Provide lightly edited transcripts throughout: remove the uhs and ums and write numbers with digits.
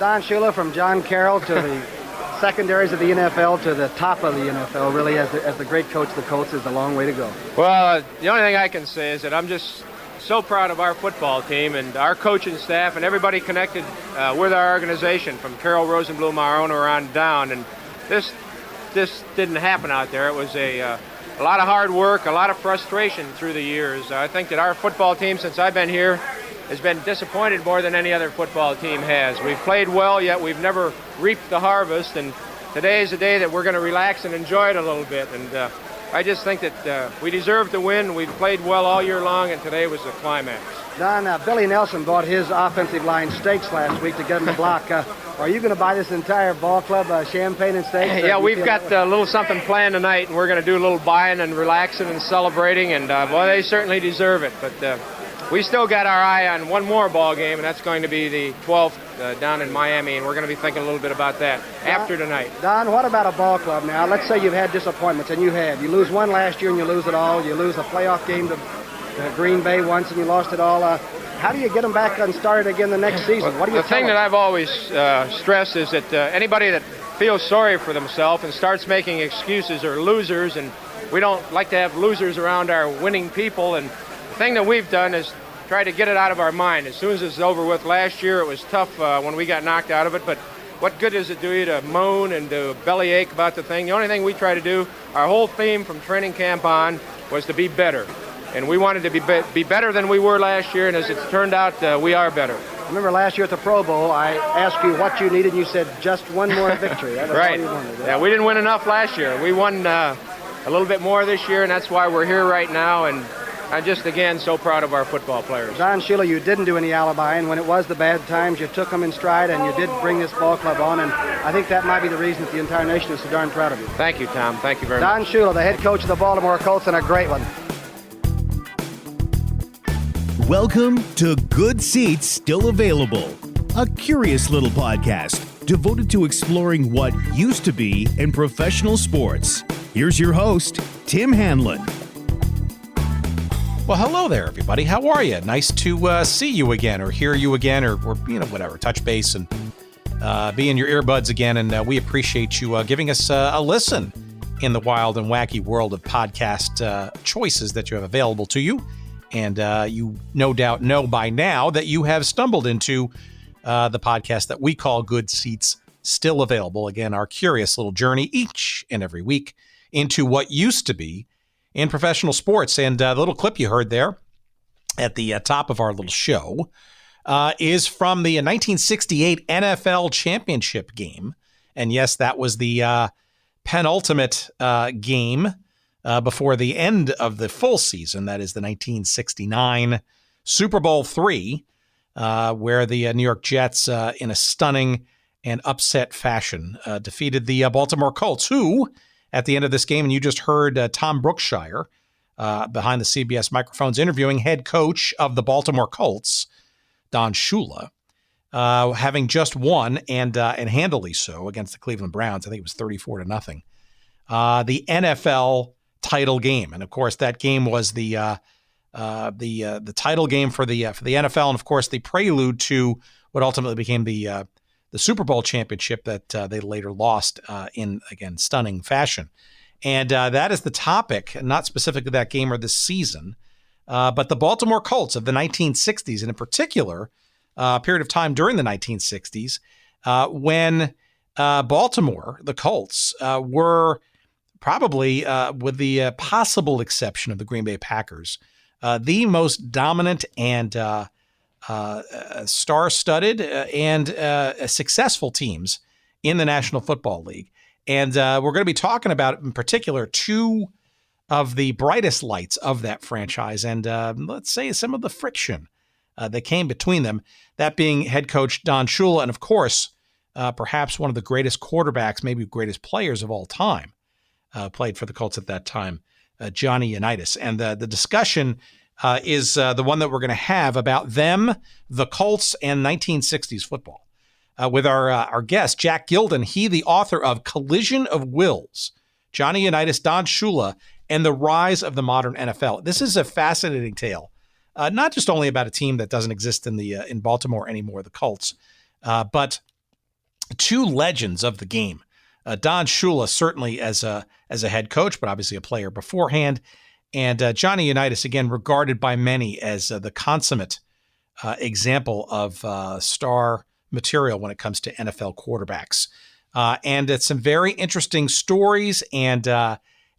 Don Shula, from John Carroll to the secondaries of the NFL to the top of the NFL, really, as the great coach of the Colts, is a long way to go. Well, the only thing I can say is that I'm just so proud of our football team and our coaching staff and everybody connected with our organization, from Carroll Rosenblum, our owner, on down. And this didn't happen out there. It was a lot of hard work, a lot of frustration through the years. I think that our football team, since I've been here, has been disappointed more than any other football team has. We've played well, yet we've never reaped the harvest, and today is a day that we're going to relax and enjoy it a little bit. And I just think that we deserve to win. We've played well all year long, and today was the climax. Don, Billy Nelson bought his offensive line steaks last week to get him to block. Are you going to buy this entire ball club champagne and steaks? Yeah, we've got a little something planned tonight, and we're going to do a little buying and relaxing and celebrating, and well, they certainly deserve it. But we still got our eye on one more ball game, and that's going to be the 12th down in Miami, and we're going to be thinking a little bit about that after tonight. Don, what about a ball club now? Let's say you've had disappointments, and you had. You lose one last year and you lose it all. You lose a playoff game to Green Bay once and you lost it all. How do you get them back and started again the next season? Well, what do you the thing that I've always stressed is that anybody that feels sorry for themselves and starts making excuses are losers, and we don't like to have losers around our winning people. And the thing that we've done is try to get it out of our mind. As soon as it's over with, last year it was tough when we got knocked out of it, but what good does it do you to moan and to bellyache about the thing? The only thing we try to do, our whole theme from training camp on, was to be better. And we wanted to be better than we were last year, and as it's turned out, we are better. I remember last year at the Pro Bowl, I asked you what you needed, and you said just one more victory. That was right. all you wanted. Yeah, we didn't win enough last year. We won a little bit more this year, and that's why we're here right now. And I'm just, again, so proud of our football players. Don Shula, you didn't do any alibiing. When it was the bad times, you took them in stride, and you did bring this ball club on, and I think that might be the reason that the entire nation is so darn proud of you. Thank you, Tom. Thank you very much. Don Shula, the head coach of the Baltimore Colts, and a great one. Welcome to Good Seats Still Available, a curious little podcast devoted to exploring what used to be in professional sports. Here's your host, Tim Hanlon. Well, hello there, everybody. How are you? Nice to see you again, or hear you again, or whatever, touch base and be in your earbuds again. And we appreciate you giving us a listen in the wild and wacky world of podcast choices that you have available to you. And you no doubt know by now that you have stumbled into the podcast that we call Good Seats Still Available. Again, our curious little journey each and every week into what used to be in professional sports. And the little clip you heard there at the top of our little show is from the 1968 NFL championship game. And yes, that was the penultimate game before the end of the full season. That is the 1969 Super Bowl III, where the New York Jets, in a stunning and upset fashion, defeated the Baltimore Colts, who, at the end of this game, and you just heard Tom Brookshire behind the CBS microphones interviewing head coach of the Baltimore Colts, Don Shula, having just won and handily so against the Cleveland Browns. I think it was 34-0. The NFL title game, and of course that game was the title game for the NFL, and of course the prelude to what ultimately became the Super Bowl championship that they later lost in, again, stunning fashion. And that is the topic, not specifically that game or this season, but the Baltimore Colts of the 1960s, and in particular, a period of time during the 1960s when Baltimore, the Colts, were probably, with the possible exception of the Green Bay Packers, the most dominant and star-studded and successful teams in the National Football League. And we're going to be talking about, in particular, two of the brightest lights of that franchise, and let's say some of the friction that came between them, that being head coach Don Shula, and of course, perhaps one of the greatest quarterbacks, maybe greatest players of all time, played for the Colts at that time, Johnny Unitas. And the discussion is the one that we're going to have about them, the Colts, and 1960s football. With our guest, Jack Gilden, he the author of Collision of Wills, Johnny Unitas, Don Shula, and the Rise of the Modern NFL. This is a fascinating tale, not just only about a team that doesn't exist in Baltimore anymore, the Colts, but two legends of the game. Don Shula, certainly as a head coach, but obviously a player beforehand. And Johnny Unitas, again, regarded by many as the consummate example of star material when it comes to NFL quarterbacks. And it's some very interesting stories and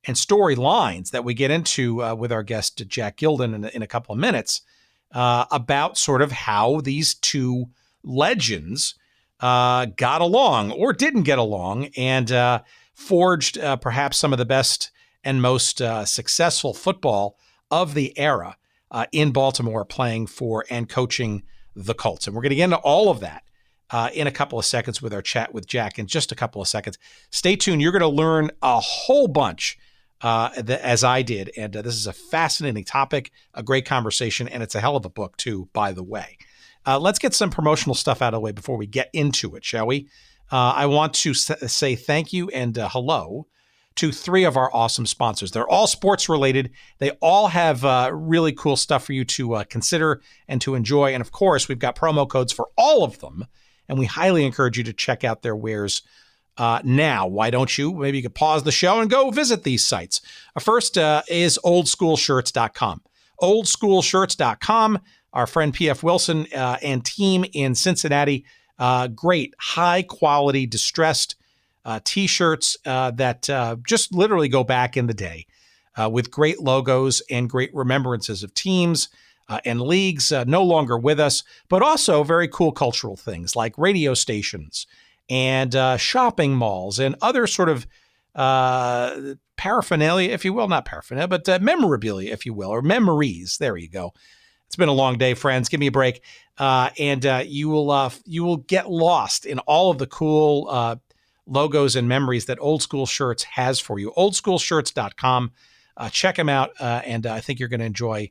storylines that we get into with our guest, Jack Gilden, in a couple of minutes about sort of how these two legends got along or didn't get along and forged perhaps some of the best and most successful football of the era in Baltimore, playing for and coaching the Colts. And we're going to get into all of that in a couple of seconds with our chat with Jack in just a couple of seconds. Stay tuned. You're going to learn a whole bunch as I did. And this is a fascinating topic, a great conversation, and it's a hell of a book too, by the way. Let's get some promotional stuff out of the way before we get into it, shall we? I want to say thank you and hello to three of our awesome sponsors. They're all sports related. They all have really cool stuff for you to consider and to enjoy. And of course, we've got promo codes for all of them. And we highly encourage you to check out their wares now. Why don't you? Maybe you could pause the show and go visit these sites. First is oldschoolshirts.com. Oldschoolshirts.com. Our friend P.F. Wilson and team in Cincinnati, great high-quality distressed T-shirts that just literally go back in the day with great logos and great remembrances of teams and leagues no longer with us, but also very cool cultural things like radio stations and shopping malls and other sort of paraphernalia, if you will, not paraphernalia, but memorabilia, if you will, or memories. There you go. It's been a long day, friends. Give me a break. And you will get lost in all of the cool logos and memories that Old School Shirts has for you. Oldschoolshirts.com. Check them out. And I think you're going to enjoy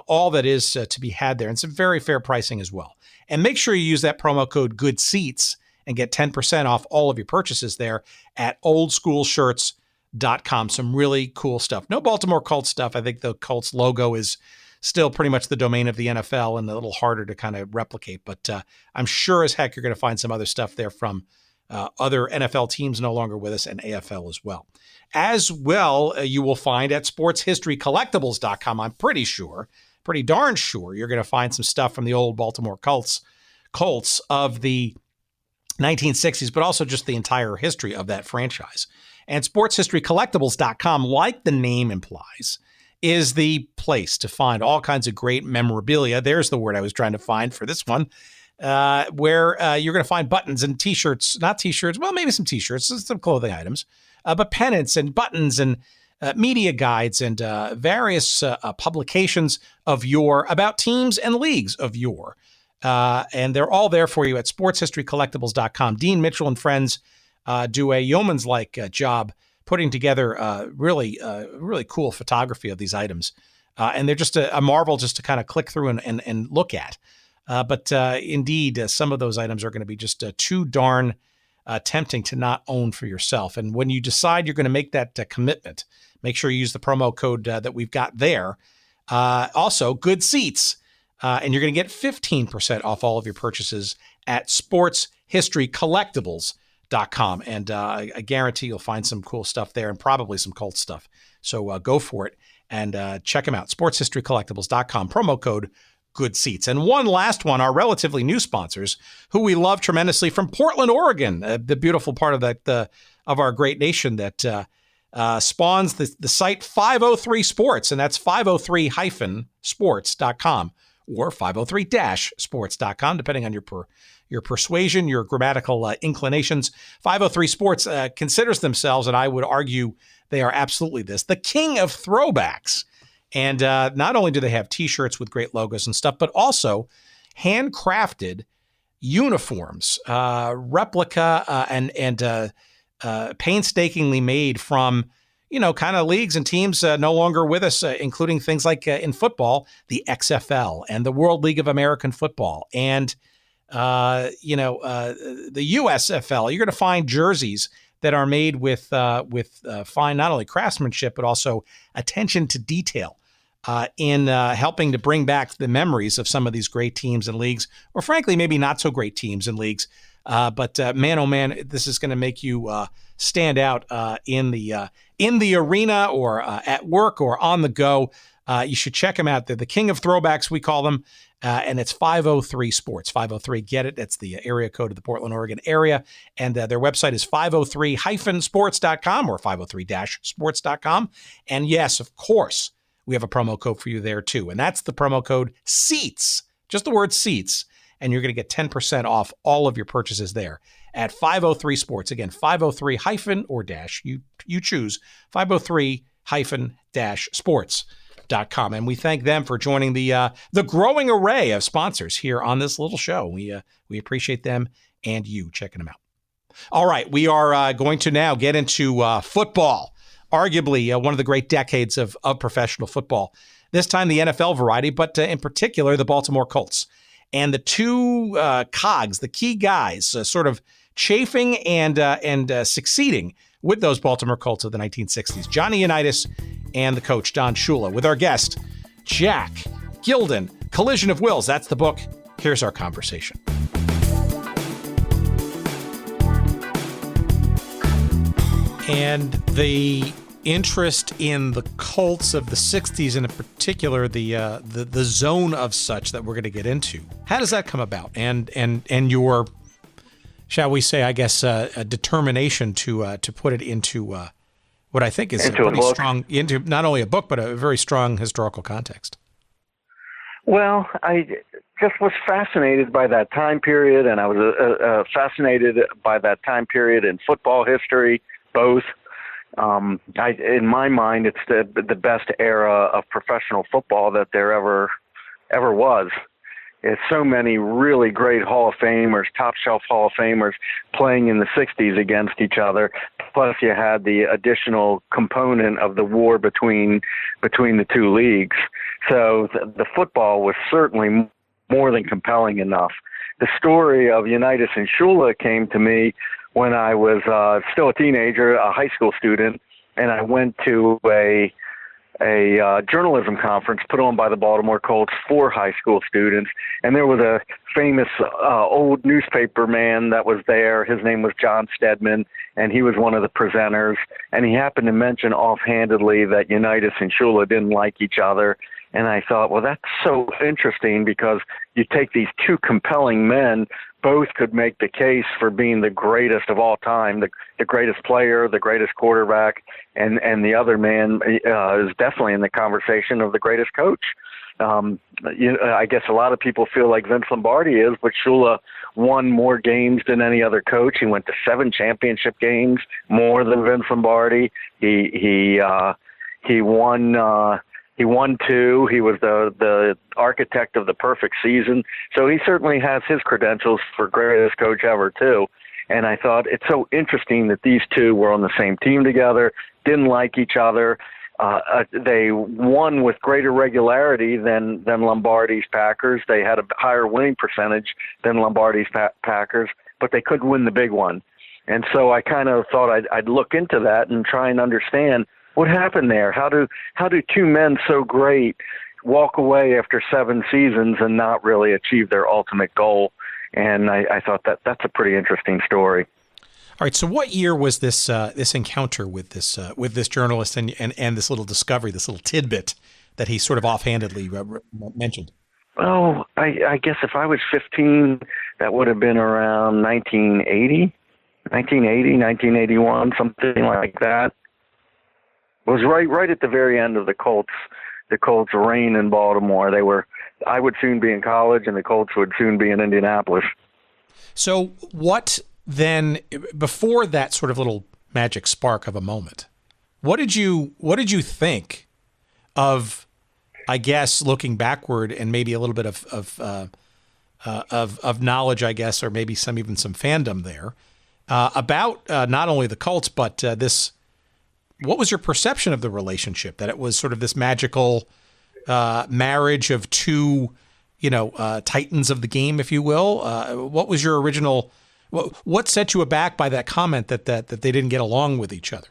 all that is to be had there. And some very fair pricing as well. And make sure you use that promo code GOODSEATS and get 10% off all of your purchases there at oldschoolshirts.com. Some really cool stuff. No Baltimore Colts stuff. I think the Colts logo is still pretty much the domain of the NFL and a little harder to kind of replicate. But I'm sure as heck you're going to find some other stuff there from other NFL teams no longer with us and AFL as well. As well, you will find at sportshistorycollectibles.com, I'm pretty darn sure, you're going to find some stuff from the old Baltimore Colts of the 1960s, but also just the entire history of that franchise. And sportshistorycollectibles.com, like the name implies, is the place to find all kinds of great memorabilia. There's the word I was trying to find for this one, where you're going to find buttons and T-shirts, not T-shirts, well, maybe some T-shirts, some clothing items, but pennants and buttons and media guides and various publications of yore about teams and leagues of yore. And they're all there for you at sportshistorycollectibles.com. Dean Mitchell and friends do a yeoman's-like job putting together really cool photography of these items. And they're just a marvel just to kind of click through and look at. But indeed, some of those items are going to be just too darn tempting to not own for yourself. And when you decide you're going to make that commitment, make sure you use the promo code that we've got there. Also, Good Seats. And you're going to get 15% off all of your purchases at sportshistorycollectibles.com. And I guarantee you'll find some cool stuff there and probably some Colts stuff. So go for it and check them out. sportshistorycollectibles.com, promo code Good Seats. And one last one, our relatively new sponsors, who we love tremendously from Portland, Oregon, the beautiful part of of our great nation that spawns the site 503 Sports, and that's 503-sports.com. Or 503-sports.com, depending on your persuasion, your grammatical inclinations. 503 Sports considers themselves, and I would argue they are absolutely this, the king of throwbacks. And not only do they have T-shirts with great logos and stuff, but also handcrafted uniforms, replica and painstakingly made from kind of leagues and teams no longer with us, including things like in football, the XFL and the World League of American Football and, the USFL. You're going to find jerseys that are made with fine, not only craftsmanship, but also attention to detail in helping to bring back the memories of some of these great teams and leagues, or frankly, maybe not so great teams and leagues But man, oh man, this is going to make you stand out in the arena or at work or on the go. You should check them out. They're the king of throwbacks, we call them. And it's 503 Sports. 503, get it. That's the area code of the Portland, Oregon area. And their website is 503-sports.com or 503-sports.com. And yes, of course, we have a promo code for you there too. And that's the promo code SEATS, just the word SEATS. And you're going to get 10% off all of your purchases there at 503 Sports. Again, 503 hyphen or dash, you choose 503-sports.com. And we thank them for joining the growing array of sponsors here on this little show. We appreciate them and you checking them out. All right, we are going to now get into football, arguably one of the great decades of professional football. This time the NFL variety, but in particular the Baltimore Colts. And the two cogs, the key guys, sort of chafing and succeeding with those Baltimore Colts of the 1960s, Johnny Unitas and the coach, Don Shula, with our guest, Jack Gilden, Collision of Wills. That's the book. Here's our conversation. And the interest in the Colts of the 60s, and in particular the zone of such that we're going to get into. How does that come about? And your, shall we say, I guess, a determination to put it into what I think is a pretty strong, into not only a book, but a very strong historical context. Well, I just was fascinated by that time period, and I was fascinated by that time period in football history, both. In my mind, it's the best era of professional football that there ever was. It's so many really great Hall of Famers, top shelf Hall of Famers playing in the 60s against each other. Plus you had the additional component of the war between the two leagues. So the football was certainly more than compelling enough. The story of Unitas and Shula came to me when I was still a teenager, a high school student, and I went to a journalism conference put on by the Baltimore Colts for high school students. And there was a famous old newspaper man that was there. His name was John Stedman, and he was one of the presenters. And he happened to mention offhandedly that Unitas and Shula didn't like each other. And I thought, well, that's so interesting because you take these two compelling men, both could make the case for being the greatest of all time, the greatest player, the greatest quarterback, and the other man is definitely in the conversation of the greatest coach. I guess a lot of people feel like Vince Lombardi is, but Shula won more games than any other coach. He went to 7 championship games, more than Vince Lombardi. He won. He won 2. He was the architect of the perfect season. So he certainly has his credentials for greatest coach ever, too. And I thought it's so interesting that these two were on the same team together, didn't like each other. They won with greater regularity than Lombardi's Packers. They had a higher winning percentage than Lombardi's Packers, but they couldn't win the big one. And so I kind of thought I'd look into that and try and understand what happened there. How do two men so great walk away after 7 seasons and not really achieve their ultimate goal? And I thought that's a pretty interesting story. All right. So what year was this encounter with this journalist and this little discovery, this little tidbit that he sort of offhandedly mentioned? Oh, I guess if I was 15, that would have been around 1980, 1981, something like that. It was right at the very end of the Colts' reign in Baltimore. I would soon be in college, and the Colts would soon be in Indianapolis. So what then, before that sort of little magic spark of a moment, what did you think of, I guess, looking backward and maybe a little bit of knowledge, I guess, or maybe some fandom there about not only the Colts, but this. What was your perception of the relationship? That it was sort of this magical marriage of two, titans of the game, if you will. What was your original? What set you aback by that comment that they didn't get along with each other?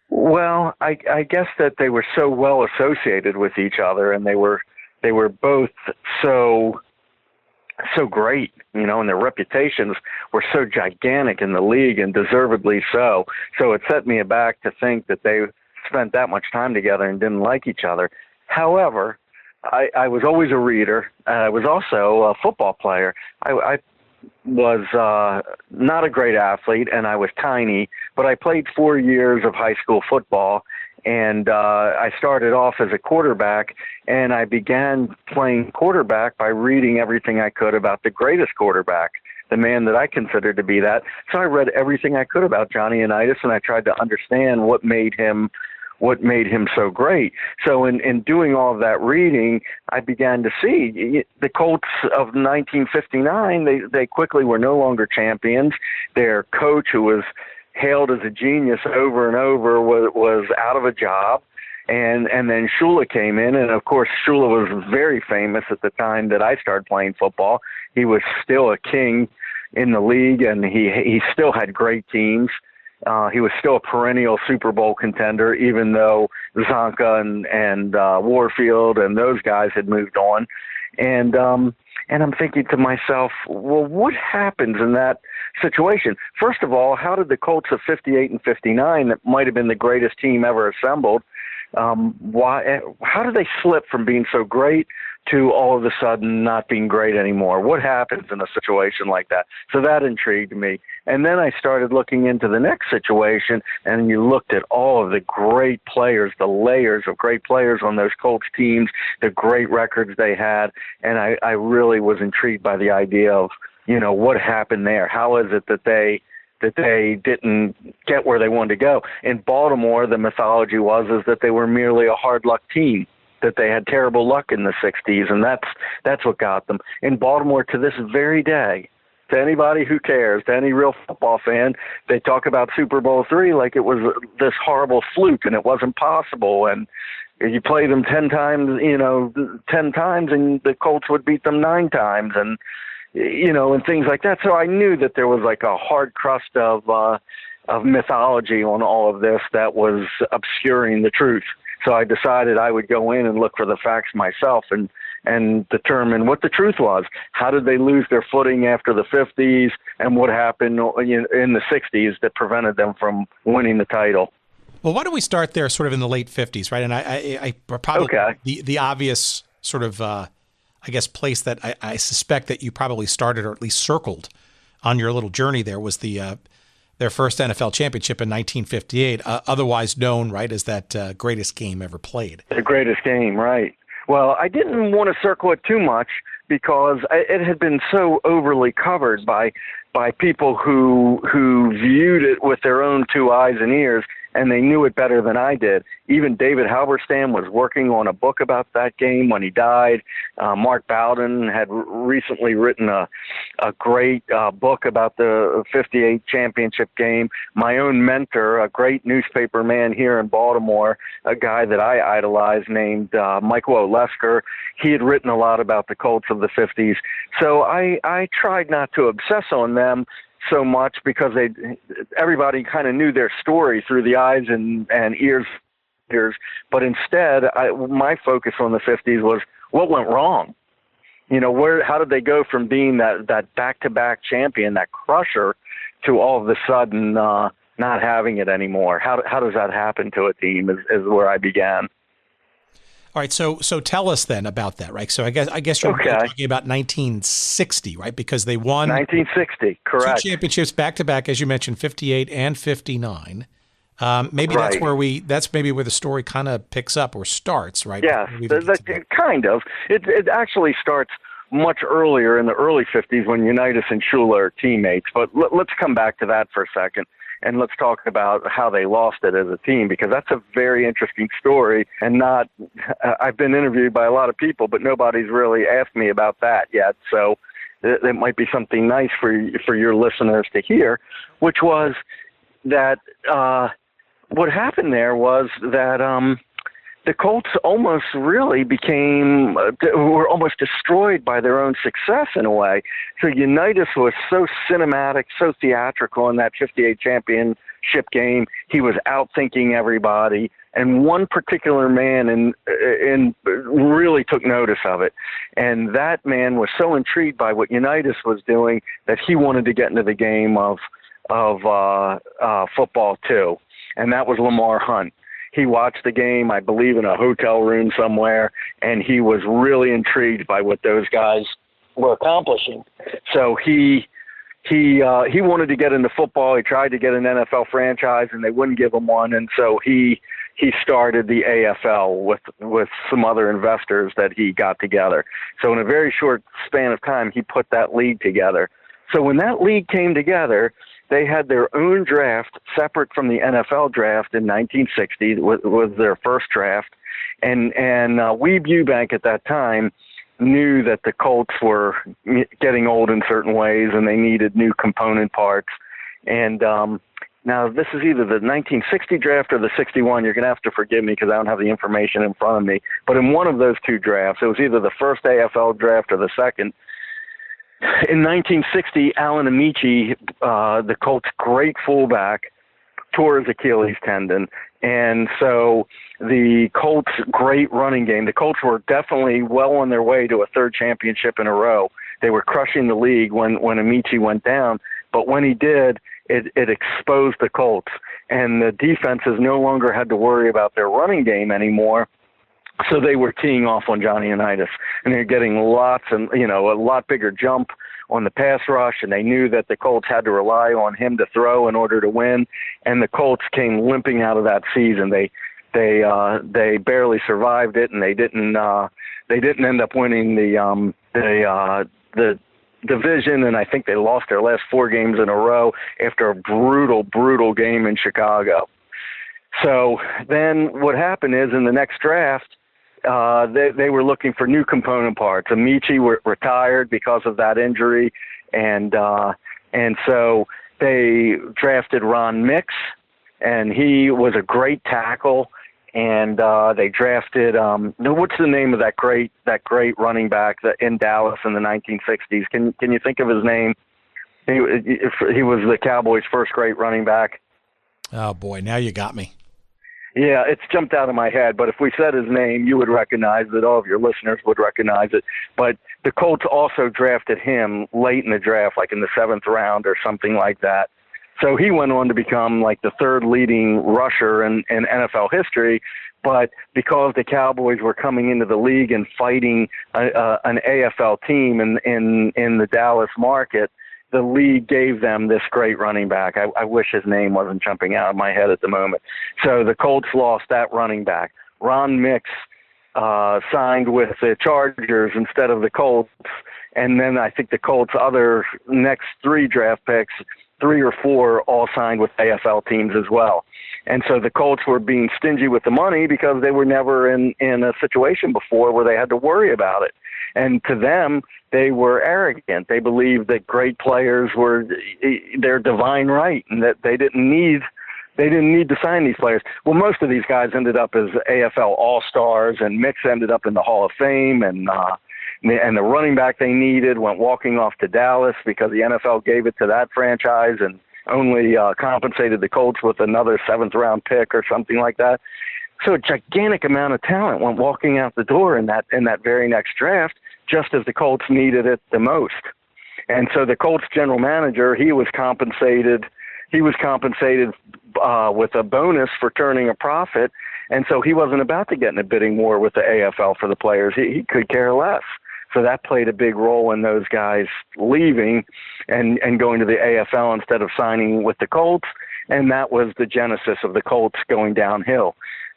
Well, I guess that they were so well associated with each other, and they were both so so great, and their reputations were so gigantic in the league, and deservedly so. So it set me aback to think that they spent that much time together and didn't like each other. However, I was always a reader. I was also a football player. I was not a great athlete, and I was tiny, but I played 4 years of high school football, and I started off as a quarterback, and I began playing quarterback by reading everything I could about the greatest quarterback, the man that I considered to be that. So I read everything I could about Johnny Unitas, and I tried to understand what made him so great. So in doing all of that reading, I began to see the Colts of 1959, they quickly were no longer champions. Their coach, who was hailed as a genius over and over, was out of a job. And then Shula came in, and of course Shula was very famous at the time that I started playing football. He was still a king in the league, and he still had great teams. He was still a perennial Super Bowl contender, even though Zonka and Warfield and those guys had moved on. And I'm thinking to myself, well, what happens in that situation? First of all, how did the Colts of 58 and 59, that might have been the greatest team ever assembled, how did they slip from being so great to all of a sudden not being great anymore? What happens in a situation like that? So that intrigued me. And then I started looking into the next situation, and you looked at all of the great players, the layers of great players on those Colts teams, the great records they had, and I really was intrigued by the idea of, what happened there. How is it that they didn't get where they wanted to go? In Baltimore, the mythology is that they were merely a hard luck team, that they had terrible luck in the 60s, and that's what got them. In Baltimore, to this very day, to anybody who cares, to any real football fan, they talk about Super Bowl III like it was this horrible fluke and it wasn't possible. And you play them 10 times, 10 times, and the Colts would beat them 9 times, and and things like that. So I knew that there was like a hard crust of mythology on all of this that was obscuring the truth. So I decided I would go in and look for the facts myself and determine what the truth was. How did they lose their footing after the 50s, and what happened in the 60s that prevented them from winning the title? Well, why don't we start there sort of in the late 50s, right? And I probably, the obvious sort of, place that I suspect that you probably started, or at least circled on your little journey there, was their first NFL championship in 1958, otherwise known, right, as that greatest game ever played. The greatest game, right. Well, I didn't want to circle it too much because it had been so overly covered by people who viewed it with their own 2 eyes and ears, and they knew it better than I did. Even David Halberstam was working on a book about that game when he died. Mark Bowden had recently written a great book about the 58 championship game. My own mentor, a great newspaper man here in Baltimore, a guy that I idolized named Michael Olesker, he had written a lot about the Colts of the 50s. So I tried not to obsess on them so much because everybody kind of knew their story through the eyes and ears. But instead, my focus on the 50s was what went wrong. How did they go from being that back-to-back champion, that crusher, to all of a sudden not having it anymore? How does that happen to a team is where I began. All right, so tell us then about that, right? So I guess you're talking about 1960, right? Because they won 1960, correct? 2 championships back to back, as you mentioned, 58 and 59. Maybe right. That's maybe where the story kind of picks up or starts, right? Yes, kind of. It actually starts much earlier in the early 50s when Unitas and Shula are teammates. But let's come back to that for a second. And let's talk about how they lost it as a team, because that's a very interesting story. And I've been interviewed by a lot of people, but nobody's really asked me about that yet. So it might be something nice for your listeners to hear, which was that what happened there was that the Colts almost really were almost destroyed by their own success in a way. So Unitas was so cinematic, so theatrical in that 58 championship ship game. He was outthinking everybody. And one particular man really took notice of it. And that man was so intrigued by what Unitas was doing that he wanted to get into the game of football too. And that was Lamar Hunt. He watched the game, I believe, in a hotel room somewhere, and he was really intrigued by what those guys were accomplishing. So he wanted to get into football. He tried to get an NFL franchise, and they wouldn't give him one. And so he started the AFL with some other investors that he got together. So in a very short span of time, he put that league together. So when that league came together, they had their own draft separate from the NFL draft in 1960. Was their first draft. And Weeb Ewbank at that time knew that the Colts were getting old in certain ways and they needed new component parts. And now this is either the 1960 draft or the 61. You're going to have to forgive me because I don't have the information in front of me. But in one of those two drafts, it was either the first AFL draft or the second. In 1960, Alan Amici, the Colts' great fullback, tore his Achilles tendon. And so the Colts' great running game, the Colts were definitely well on their way to a third championship in a row. They were crushing the league when Amici went down. But when he did, it exposed the Colts. And the defenses no longer had to worry about their running game anymore. So they were teeing off on Johnny Unitas, and they're getting lots and, a lot bigger jump on the pass rush, and they knew that the Colts had to rely on him to throw in order to win, and the Colts came limping out of that season. They barely survived it, and they didn't end up winning the division, and I think they lost their last 4 games in a row after a brutal game in Chicago. So then what happened is in the next draft, they were looking for new component parts. Amici retired because of that injury, and so they drafted Ron Mix, and he was a great tackle. And they drafted what's the name of that great running back in Dallas in the 1960s? Can you think of his name? He was the Cowboys' first great running back. Oh boy, now you got me. Yeah, it's jumped out of my head, but if we said his name, you would recognize it. All of your listeners would recognize it. But the Colts also drafted him late in the draft, like in the 7th round or something like that. So he went on to become like the 3rd leading rusher in NFL history. But because the Cowboys were coming into the league and fighting an AFL team in the Dallas market, the league gave them this great running back. I wish his name wasn't jumping out of my head at the moment. So the Colts lost that running back. Ron Mix signed with the Chargers instead of the Colts. And then I think the Colts' other next 3 draft picks, 3 or 4, all signed with AFL teams as well. And so the Colts were being stingy with the money because they were never in a situation before where they had to worry about it. And to them, they were arrogant. They believed that great players were their divine right and that they didn't need to sign these players. Well, most of these guys ended up as AFL All-Stars, and Mix ended up in the Hall of Fame, and the running back they needed went walking off to Dallas because the NFL gave it to that franchise and only compensated the Colts with another 7th-round pick or something like that. So a gigantic amount of talent went walking out the door in that very next draft, just as the Colts needed it the most. And so the Colts general manager, he was compensated with a bonus for turning a profit, and so he wasn't about to get in a bidding war with the AFL for the players. He could care less. So that played a big role in those guys leaving and going to the AFL instead of signing with the Colts, and that was the genesis of the Colts going downhill.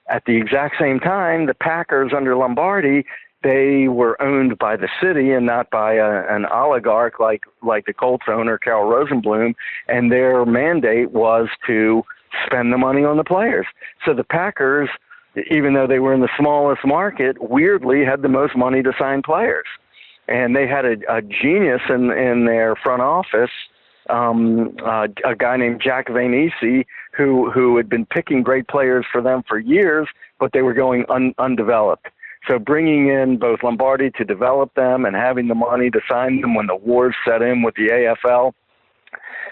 At the exact same time, the Packers under Lombardi, they were owned by the city and not by an oligarch like the Colts owner, Carroll Rosenblum, and their mandate was to spend the money on the players. So the Packers, even though they were in the smallest market, weirdly had the most money to sign players. And they had a genius in their front office, a guy named Jack Vainisi, who had been picking great players for them for years, but they were going undeveloped. So bringing in both Lombardi to develop them and having the money to sign them when the wars set in with the AFL,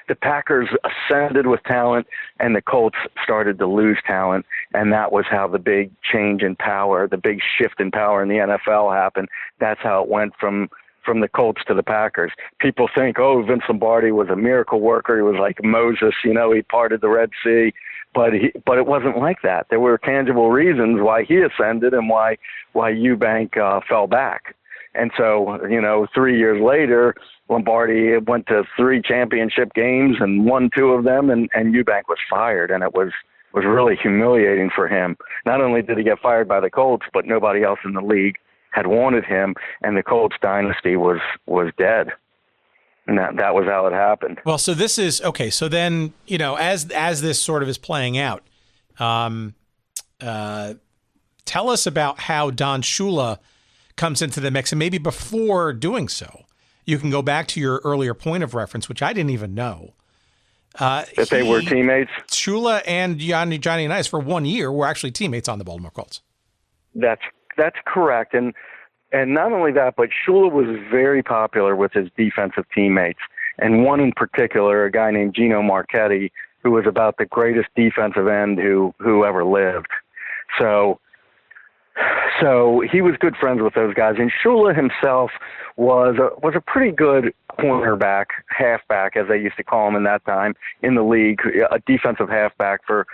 the Packers ascended with talent, and the Colts started to lose talent, and that was how the big change in power, the big shift in power in the NFL happened. That's how it went from the Colts to the Packers. People think, oh, Vince Lombardi was a miracle worker. He was like Moses, you know, he parted the Red Sea. But it wasn't like that. There were tangible reasons why he ascended and why Ewbank fell back. And so, you know, 3 years later, Lombardi went to 3 championship games and won 2 of them, and Ewbank was fired, and it was really humiliating for him. Not only did he get fired by the Colts, but nobody else in the league had wanted him, and the Colts dynasty was dead. And that was how it happened. Well, so this is okay. So then, you know, as this sort of is playing out, tell us about how Don Shula comes into the mix, and maybe before doing so, you can go back to your earlier point of reference, which I didn't even know. That they were teammates. Shula and Johnny Unitas for 1 year were actually teammates on the Baltimore Colts. That's correct, and not only that, but Shula was very popular with his defensive teammates, and one in particular, a guy named Gino Marchetti, who was about the greatest defensive end who ever lived. So he was good friends with those guys, and Shula himself was a pretty good cornerback, halfback, as they used to call him in that time in the league, a defensive halfback for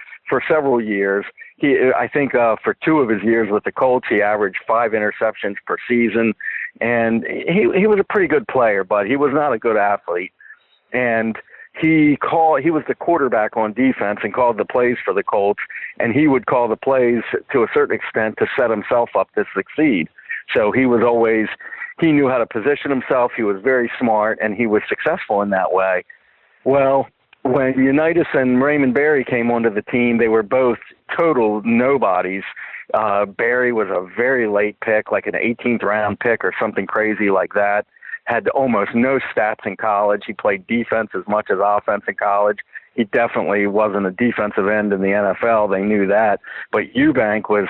several years. I think for 2 of his years with the Colts, he averaged 5 interceptions per season, and he was a pretty good player, but he was not a good athlete. And he was the quarterback on defense and called the plays for the Colts, and he would call the plays to a certain extent to set himself up to succeed. So he knew how to position himself. He was very smart, and he was successful in that way. Well, when Unitas and Raymond Berry came onto the team, they were both total nobodies. Berry was a very late pick, like an 18th round pick or something crazy like that. Had almost no stats in college. He played defense as much as offense in college. He definitely wasn't a defensive end in the NFL. They knew that. But Ewbank was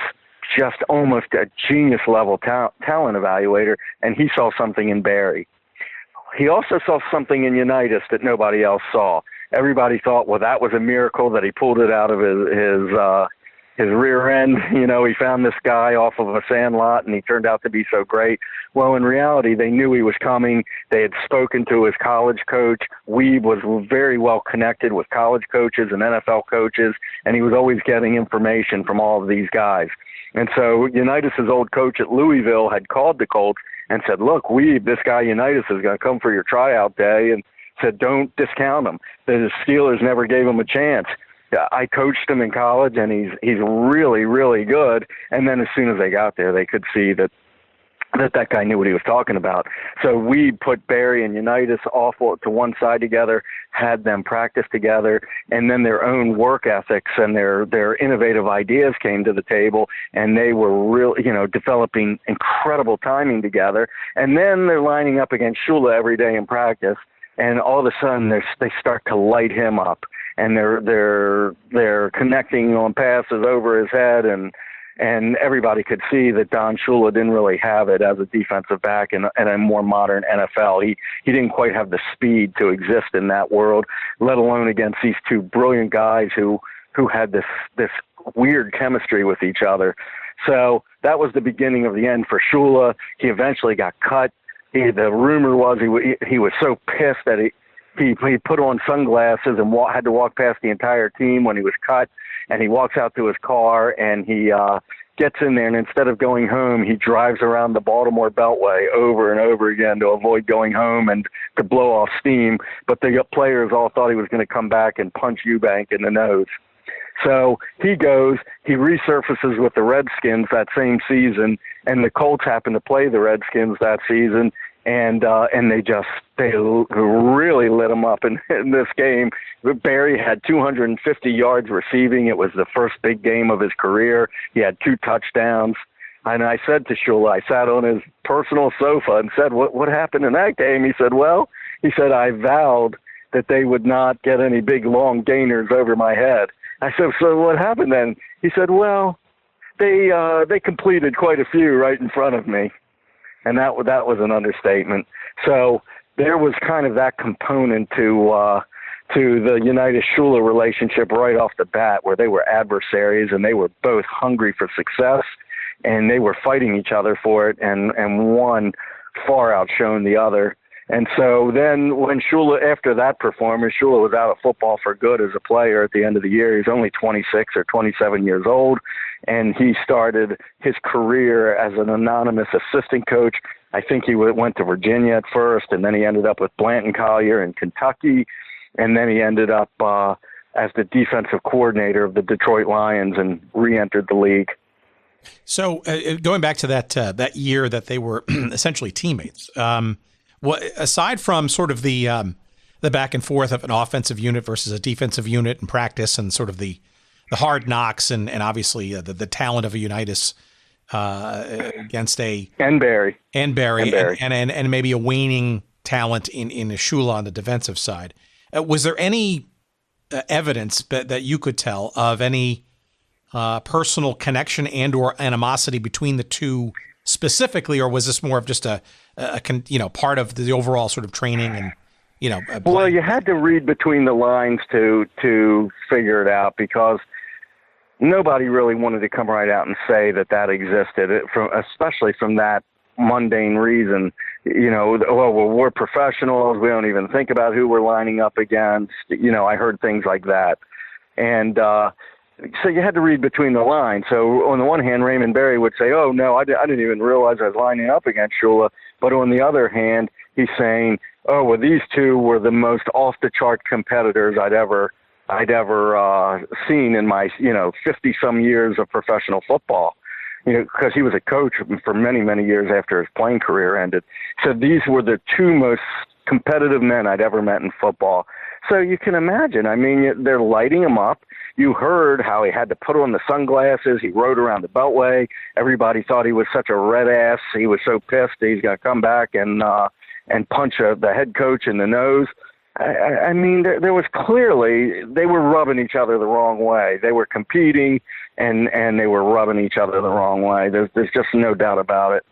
just almost a genius level talent evaluator, and he saw something in Berry. He also saw something in Unitas that nobody else saw. Everybody thought, well, that was a miracle that he pulled it out of his rear end. You know, he found this guy off of a sand lot, and he turned out to be so great. Well, in reality, they knew he was coming. They had spoken to his college coach. Weeb was very well connected with college coaches and NFL coaches, and he was always getting information from all of these guys. And so Unitas' old coach at Louisville had called the Colts and said, look, Weeb, this guy Unitas is going to come for your tryout day, and said, don't discount him. The Steelers never gave him a chance. I coached him in college, and he's really, really good. And then as soon as they got there, they could see that guy knew what he was talking about. So we put Berry and Unitas off to one side together, had them practice together, and then their own work ethics and their innovative ideas came to the table, and they were really, developing incredible timing together. And then they're lining up against Shula every day in practice, and all of a sudden they start to light him up, and they're connecting on passes over his head, and everybody could see that Don Shula didn't really have it as a defensive back in a more modern NFL. He didn't quite have the speed to exist in that world, let alone against these 2 brilliant guys who had this weird chemistry with each other. So that was the beginning of the end for Shula. He eventually got cut. The rumor was he was so pissed that he put on sunglasses and had to walk past the entire team when he was cut. And he walks out to his car, and he gets in there, and instead of going home, he drives around the Baltimore Beltway over and over again to avoid going home and to blow off steam. But the players all thought he was going to come back and punch Ewbank in the nose. So he resurfaces with the Redskins that same season, and the Colts happen to play the Redskins that season, and they really lit him up in this game. Berry had 250 yards receiving. It was the first big game of his career. He had 2 touchdowns. And I said to Shula, I sat on his personal sofa and said, what happened in that game? He said, I vowed that they would not get any big, long gainers over my head. I said, so what happened then? He said, well, they completed quite a few right in front of me. And that was an understatement. So there was kind of that component to to the Unitas-Shula relationship right off the bat, where they were adversaries and they were both hungry for success, and they were fighting each other for it, and one far outshone the other. And so then when Shula, after that performance, Shula was out of football for good as a player at the end of the year. He was only 26 or 27 years old, and he started his career as an anonymous assistant coach. I think he went to Virginia at first, and then he ended up with Blanton Collier in Kentucky, and then he ended up as the defensive coordinator of the Detroit Lions and re-entered the league. So going back to that year that they were essentially teammates, aside from sort of the back and forth of an offensive unit versus a defensive unit in practice, and sort of the hard knocks and obviously the talent of a Unitas against a Barry and maybe a waning talent in a Shula on the defensive side, was there any evidence that you could tell of any personal connection and or animosity between the two specifically, or was this more of just a part of the overall sort of training and Well, you had to read between the lines to figure it out, because nobody really wanted to come right out and say that existed, especially from that mundane reason. Well, we're professionals. We don't even think about who we're lining up against. I heard things like that. And so you had to read between the lines. So on the one hand, Raymond Berry would say, oh, no, I didn't even realize I was lining up against Shula. But on the other hand, he's saying, oh, well, these two were the most off-the-chart competitors I'd ever seen in my, 50-some years of professional football, because he was a coach for many, many years after his playing career ended. So these were the two most competitive men I'd ever met in football. So you can imagine, they're lighting him up. You heard how he had to put on the sunglasses. He rode around the Beltway. Everybody thought he was such a red ass. He was so pissed he's going to come back and punch the head coach in the nose. There was clearly, they were rubbing each other the wrong way. They were competing, and they were rubbing each other the wrong way. There's just no doubt about it.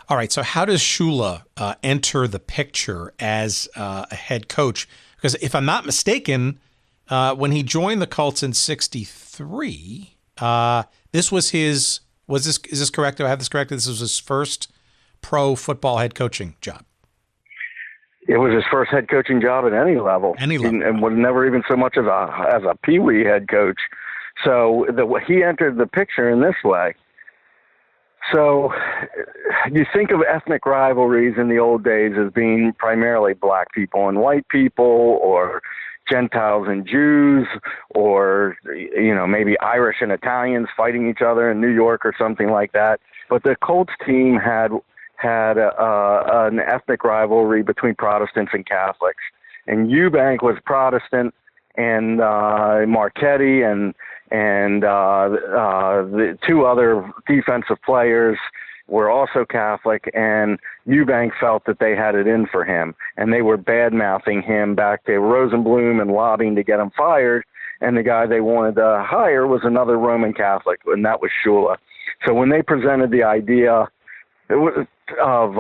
All right, so how does Shula enter the picture as a head coach? Because if I'm not mistaken, when he joined the Colts in '63, this was his. Is this correct? Do I have this correct? This was his first pro football head coaching job. It was his first head coaching job at any level. And was never even so much as a peewee head coach. So he entered the picture in this way. So you think of ethnic rivalries in the old days as being primarily black people and white people, or Gentiles and Jews, or maybe Irish and Italians fighting each other in New York or something like that. But the Colts team had an ethnic rivalry between Protestants and Catholics. And Ewbank was Protestant, and Marchetti and the two other defensive players were also Catholic, and Ewbank felt that they had it in for him, and they were bad-mouthing him back to Rosenblum and lobbying to get him fired, and the guy they wanted to hire was another Roman Catholic, and that was Shula. So when they presented the idea of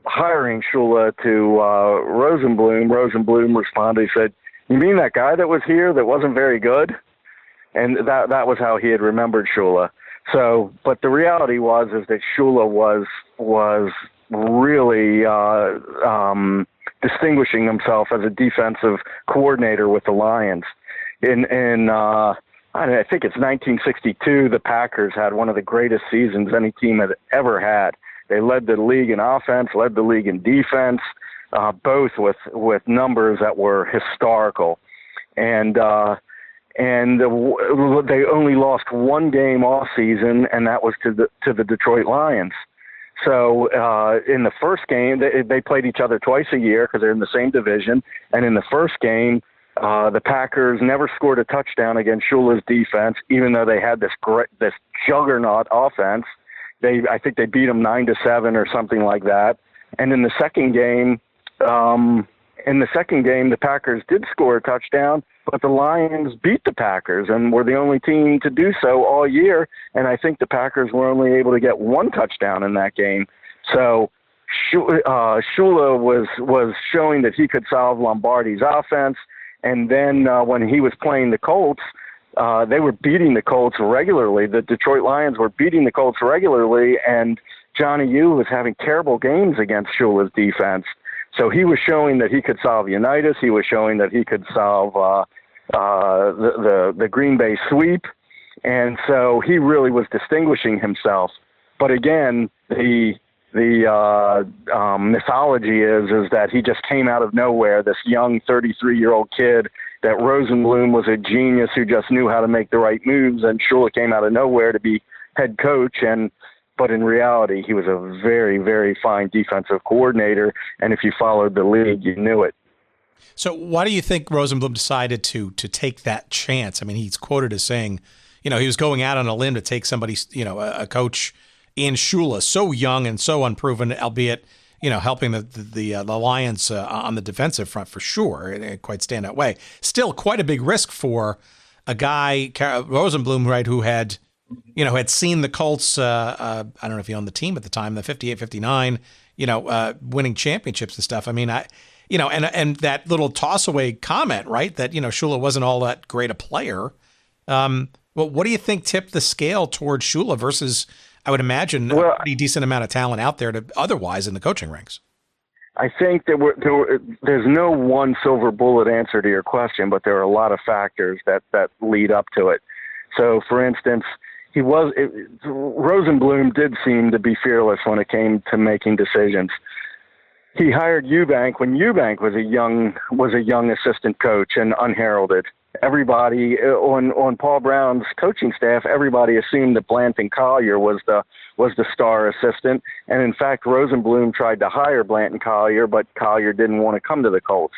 hiring Shula to Rosenblum responded, he said, "You mean that guy that was here that wasn't very good?" And that was how he had remembered Shula. So, but the reality is that Shula was really distinguishing himself as a defensive coordinator with the Lions. I think it's 1962, the Packers had one of the greatest seasons any team had ever had. They led the league in offense, led the league in defense, both with numbers that were historical. And they only lost one game all season, and that was to the Detroit Lions. So in the first game, they played each other twice a year because they're in the same division. And in the first game, the Packers never scored a touchdown against Shula's defense, even though they had this juggernaut offense. I think they beat them 9-7 or something like that. And in the second game, the Packers did score a touchdown, but the Lions beat the Packers and were the only team to do so all year. And I think the Packers were only able to get one touchdown in that game. So Shula was showing that he could solve Lombardi's offense, and then when he was playing the Colts, they were beating the Colts regularly. The Detroit Lions were beating the Colts regularly, and Johnny U was having terrible games against Shula's defense. So he was showing that he could solve Unitas. He was showing that he could solve the Green Bay sweep, and so he really was distinguishing himself. But again, the mythology is that he just came out of nowhere, this young 33-year-old kid, that Rosenblum was a genius who just knew how to make the right moves, and Shula came out of nowhere to be head coach. But in reality, he was a very, very fine defensive coordinator, and if you followed the league, you knew it. So why do you think Rosenblum decided to take that chance? I mean, he's quoted as saying, he was going out on a limb to take somebody, a coach in Shula, so young and so unproven, albeit, helping the Lions on the defensive front for sure, in a quite standout way. Still quite a big risk for a guy, Rosenblum, right, who had seen the Colts, I don't know if he owned the team at the time, the 58, 59, winning championships and stuff. I mean, and that little toss away comment, right, that, Shula wasn't all that great a player. Well, what do you think tipped the scale towards Shula versus, I would imagine, a pretty decent amount of talent out there to otherwise in the coaching ranks? I think there's no one silver bullet answer to your question, but there are a lot of factors that lead up to it. So, for instance, Rosenblum did seem to be fearless when it came to making decisions. He hired Ewbank when Ewbank was a young assistant coach and unheralded. Everybody on Paul Brown's coaching staff, everybody assumed that Blanton Collier was the star assistant, and in fact, Rosenblum tried to hire Blanton Collier, but Collier didn't want to come to the Colts.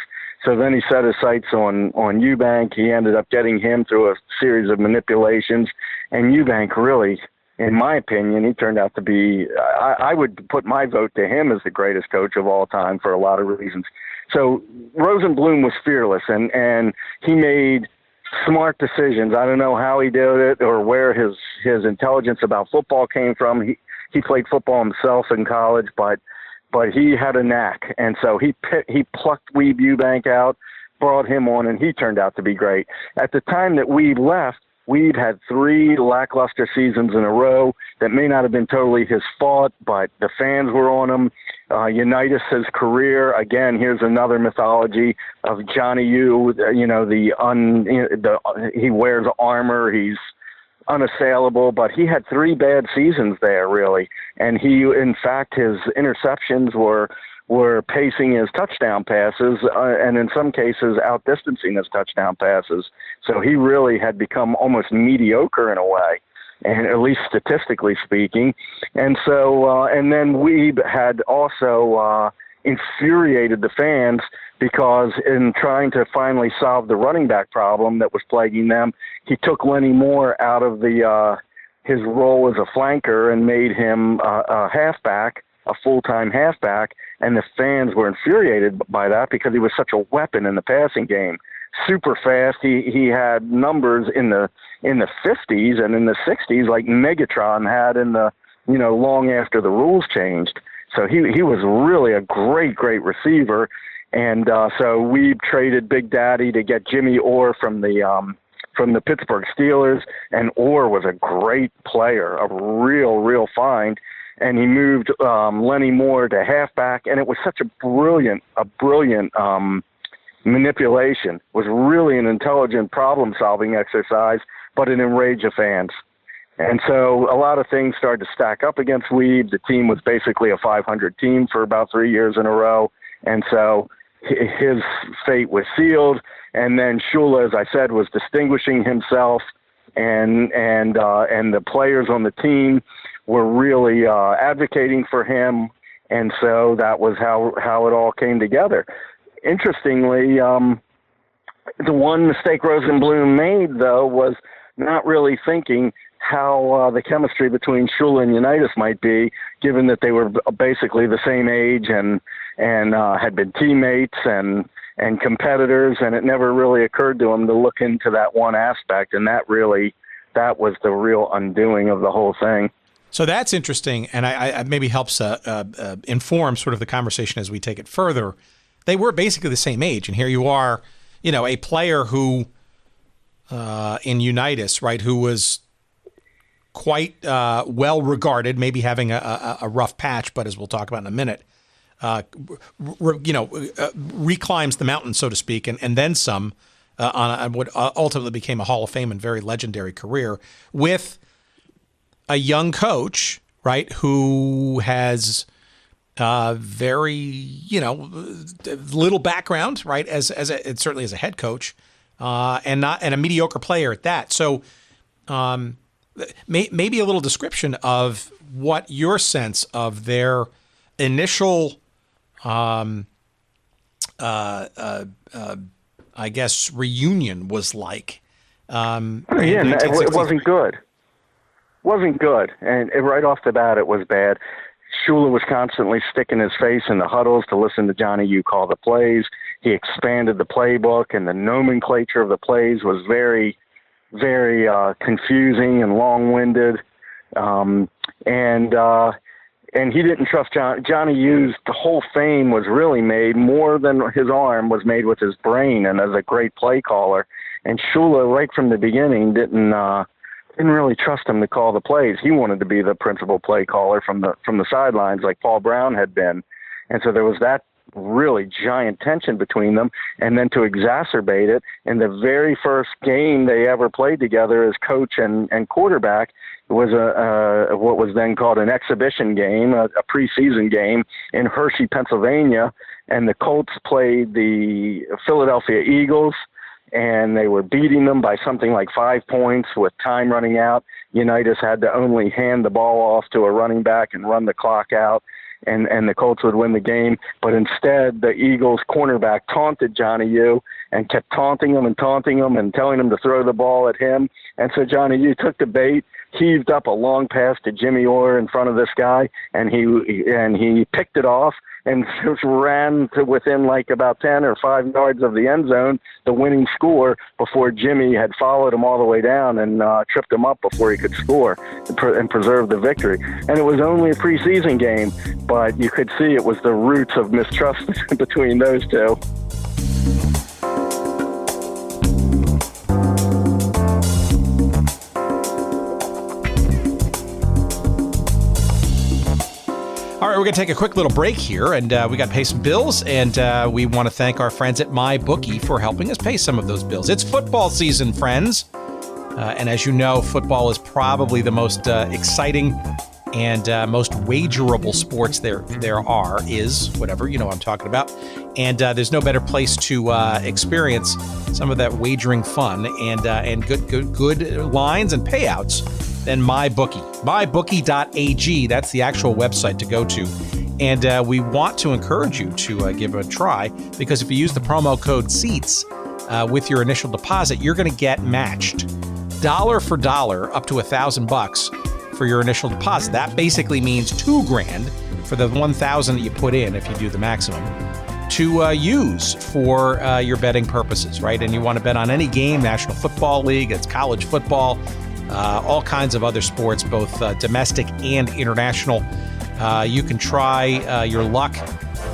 So then he set his sights on Ewbank. He ended up getting him through a series of manipulations, and Ewbank really, in my opinion, he turned out to be, I would put my vote to him as the greatest coach of all time for a lot of reasons. So Rosenblum was fearless, and he made smart decisions. I don't know how he did it or where his intelligence about football came from. He played football himself in college, but he had a knack, and so he plucked Weeb Ewbank out, brought him on, and he turned out to be great. At the time that Weeb left, Weeb had 3 lackluster seasons in a row that may not have been totally his fault, but the fans were on him. Unitas, his career, again, here's another mythology of Johnny U. He wears armor, he's unassailable, but he had 3 bad seasons there, really. And in fact, his interceptions were pacing his touchdown passes, and in some cases outdistancing his touchdown passes. So he really had become almost mediocre in a way, and at least statistically speaking. And so, and then Weeb had also infuriated the fans because in trying to finally solve the running back problem that was plaguing them, he took Lenny Moore out of his role as a flanker and made him a halfback, a full-time halfback, and the fans were infuriated by that because he was such a weapon in the passing game. Super fast. He had numbers in the 50s and in the 60s like Megatron had in the long after the rules changed. So he was really a great receiver, and so we traded Big Daddy to get Jimmy Orr from the Pittsburgh Steelers, and Orr was a great player, a real find. And he moved Lenny Moore to halfback, and it was such a brilliant manipulation. It was really an intelligent problem-solving exercise, but it enraged the fans. And so a lot of things started to stack up against Weeb. The team was basically a 500 team for about 3 years in a row, and so his fate was sealed. And then Shula, as I said, was distinguishing himself, and the players on the team were really advocating for him, and so that was how it all came together. Interestingly, the one mistake Rosenblum made, though, was not really thinking how the chemistry between Shula and Unitas might be, given that they were basically the same age and had been teammates and competitors, and it never really occurred to him to look into that one aspect, and that was the real undoing of the whole thing. So that's interesting, and I maybe helps inform sort of the conversation as we take it further. They were basically the same age, and here you are, a player who in Unitas, right, who was quite well regarded, maybe having a rough patch, but as we'll talk about in a minute, reclimbs the mountain, so to speak, and then some on what ultimately became a Hall of Fame and very legendary career with a young coach, right, who has very, little background, right, certainly as a head coach, and a mediocre player at that. So maybe a little description of what your sense of their initial, I guess, reunion was like. It wasn't good. Wasn't good, and right off the bat, it was bad. Shula was constantly sticking his face in the huddles to listen to Johnny U call the plays. He expanded the playbook, and the nomenclature of the plays was very, very confusing and long-winded. And he didn't trust Johnny U's whole fame was really made, more than his arm, was made with his brain and as a great play caller. And Shula, right from the beginning, didn't really trust him to call the plays. He wanted to be the principal play caller from the sidelines, like Paul Brown had been. And so there was that really giant tension between them. And then to exacerbate it, in the very first game they ever played together as coach and quarterback, it was what was then called an exhibition game, a preseason game in Hershey, Pennsylvania. And the Colts played the Philadelphia Eagles, and they were beating them by something like 5 points with time running out. Unitas had to only hand the ball off to a running back and run the clock out, and the Colts would win the game. But instead, the Eagles cornerback taunted Johnny U and kept taunting him and telling him to throw the ball at him. And so Johnny U took the bait, heaved up a long pass to Jimmy Orr in front of this guy, and he picked it off and ran to within like about 10 or 5 yards of the end zone, the winning score, before Jimmy had followed him all the way down and tripped him up before he could score and preserve the victory. And it was only a preseason game, but you could see it was the roots of mistrust between those two. All right, we're going to take a quick little break here, and we got to pay some bills, and we want to thank our friends at MyBookie for helping us pay some of those bills. It's football season, friends, and as you know, football is probably the most exciting and most wagerable sports there is, whatever, you know what I'm talking about. And there's no better place to experience some of that wagering fun and good lines and payouts than MyBookie. MyBookie.ag, that's the actual website to go to. And we want to encourage you to give it a try, because if you use the promo code SEATS with your initial deposit, you're going to get matched dollar for dollar up to $1,000 for your initial deposit. That basically means $2,000 for the $1,000 that you put in, if you do the maximum, to use for your betting purposes, right? And you want to bet on any game, National Football League, it's college football, all kinds of other sports, both domestic and international. You can try your luck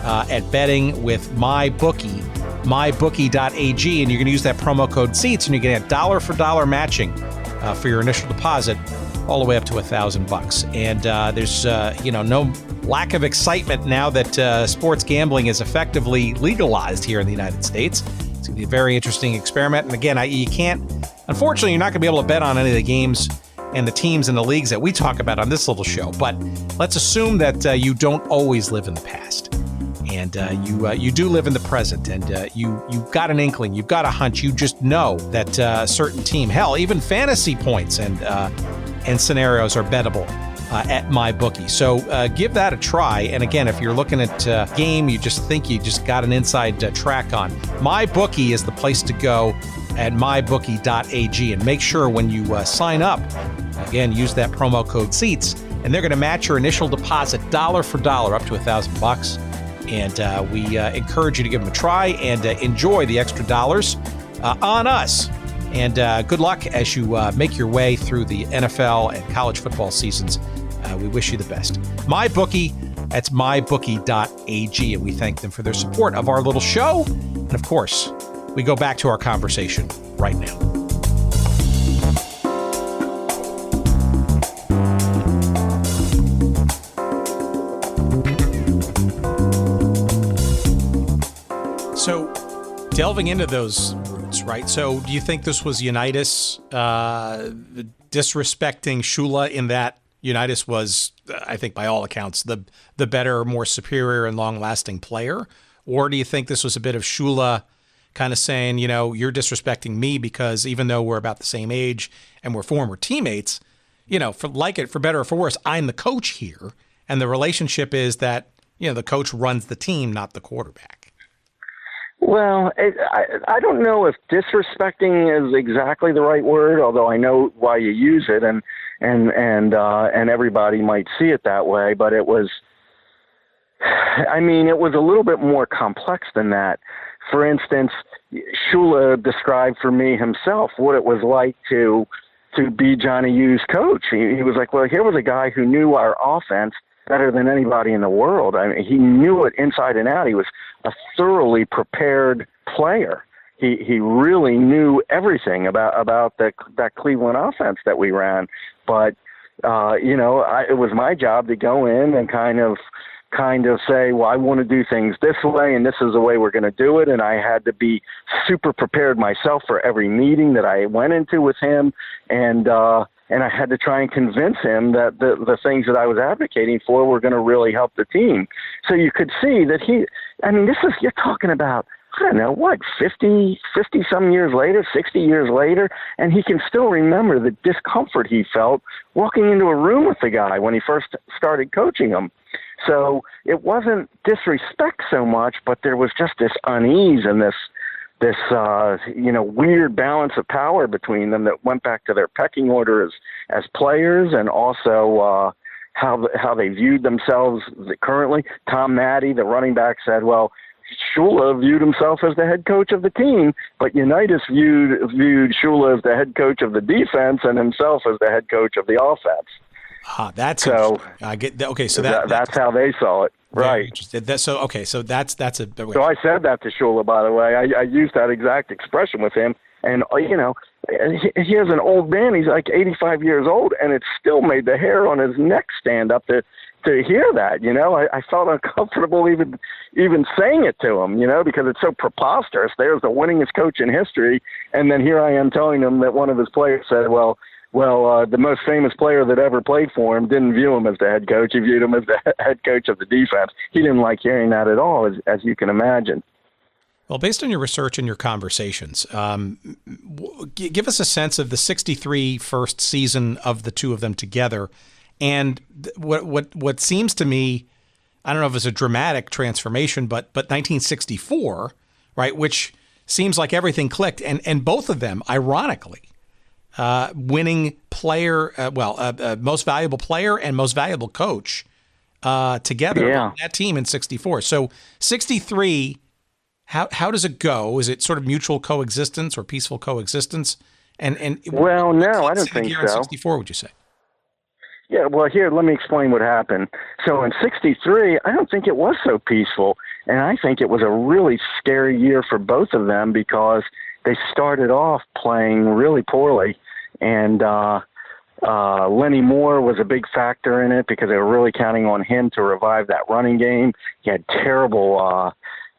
at betting with MyBookie, MyBookie.ag, and you're going to use that promo code SEATS, and you're going to get dollar for dollar matching for your initial deposit, all the way up to $1,000. And there's no lack of excitement now that sports gambling is effectively legalized here in the United States. It's going to be a very interesting experiment. And again, you can't, unfortunately, you're not going to be able to bet on any of the games and the teams and the leagues that we talk about on this little show. But let's assume that you don't always live in the past, and you do live in the present, and you've got an inkling, you've got a hunch, you just know that a certain team, hell, even fantasy points and scenarios are bettable at MyBookie. So give that a try. And again, if you're looking at a game you just think you just got an inside track on, MyBookie is the place to go at mybookie.ag. And make sure when you sign up, again, use that promo code SEATS, and they're going to match your initial deposit dollar for dollar up to $1,000. And we encourage you to give them a try and enjoy the extra dollars on us. And good luck as you make your way through the NFL and college football seasons We wish you the best. MyBookie, that's mybookie.ag, and we thank them for their support of our little show. And of course, we go back to our conversation right now. So, delving into those roots, right? So, do you think this was Unitas disrespecting Shula in that Unitas was, I think by all accounts, the better, more superior and long-lasting player? Or do you think this was a bit of Shula kind of saying, you're disrespecting me because even though we're about the same age and we're former teammates, for better or for worse, I'm the coach here. And the relationship is that, the coach runs the team, not the quarterback. Well, I don't know if disrespecting is exactly the right word, although I know why you use it, and everybody might see it that way. But it was a little bit more complex than that. For instance, Shula described for me himself what it was like to be Johnny U's coach. He was like, well, here was a guy who knew our offense better than anybody in the world. He knew it inside and out. He was a thoroughly prepared player. He really knew everything about that Cleveland offense that we ran. But it was my job to go in and kind of say, well, I want to do things this way, and this is the way we're going to do it. And I had to be super prepared myself for every meeting that I went into with him, and I had to try and convince him that the things that I was advocating for were going to really help the team. So you could see that you're talking about, I don't know, 50 some years later, 60 years later, and he can still remember the discomfort he felt walking into a room with the guy when he first started coaching him. So it wasn't disrespect so much, but there was just this unease and this weird balance of power between them that went back to their pecking order as players, and also how they viewed themselves currently. Tom Natty, the running back, said, well, Shula viewed himself as the head coach of the team, but Unitas viewed Shula as the head coach of the defense and himself as the head coach of the offense. That's so. I get okay. So that's how they saw it, right? So that's So I said that to Shula, by the way. I used that exact expression with him, and he is an old man. He's like 85 years old, and it still made the hair on his neck stand up to hear that. I felt uncomfortable even saying it to him, because it's so preposterous. There's the winningest coach in history, and then here I am telling him that one of his players said, well, the most famous player that ever played for him didn't view him as the head coach. He viewed him as the head coach of the defense. He didn't like hearing that at all, as you can imagine. Well, based on your research and your conversations, give us a sense of the 63 first season of the two of them together, and what seems to me, I don't know if it's a dramatic transformation, but 1964, right, which seems like everything clicked, and both of them, ironically, winning player, most valuable player and most valuable coach together on that team in 64. So 63, how does it go? Is it sort of mutual coexistence or peaceful coexistence? No, I don't think so. In 64, would you say? Yeah, well, here, let me explain what happened. So in 63, I don't think it was so peaceful, and I think it was a really scary year for both of them because they started off playing really poorly, and Lenny Moore was a big factor in it because they were really counting on him to revive that running game. He had terrible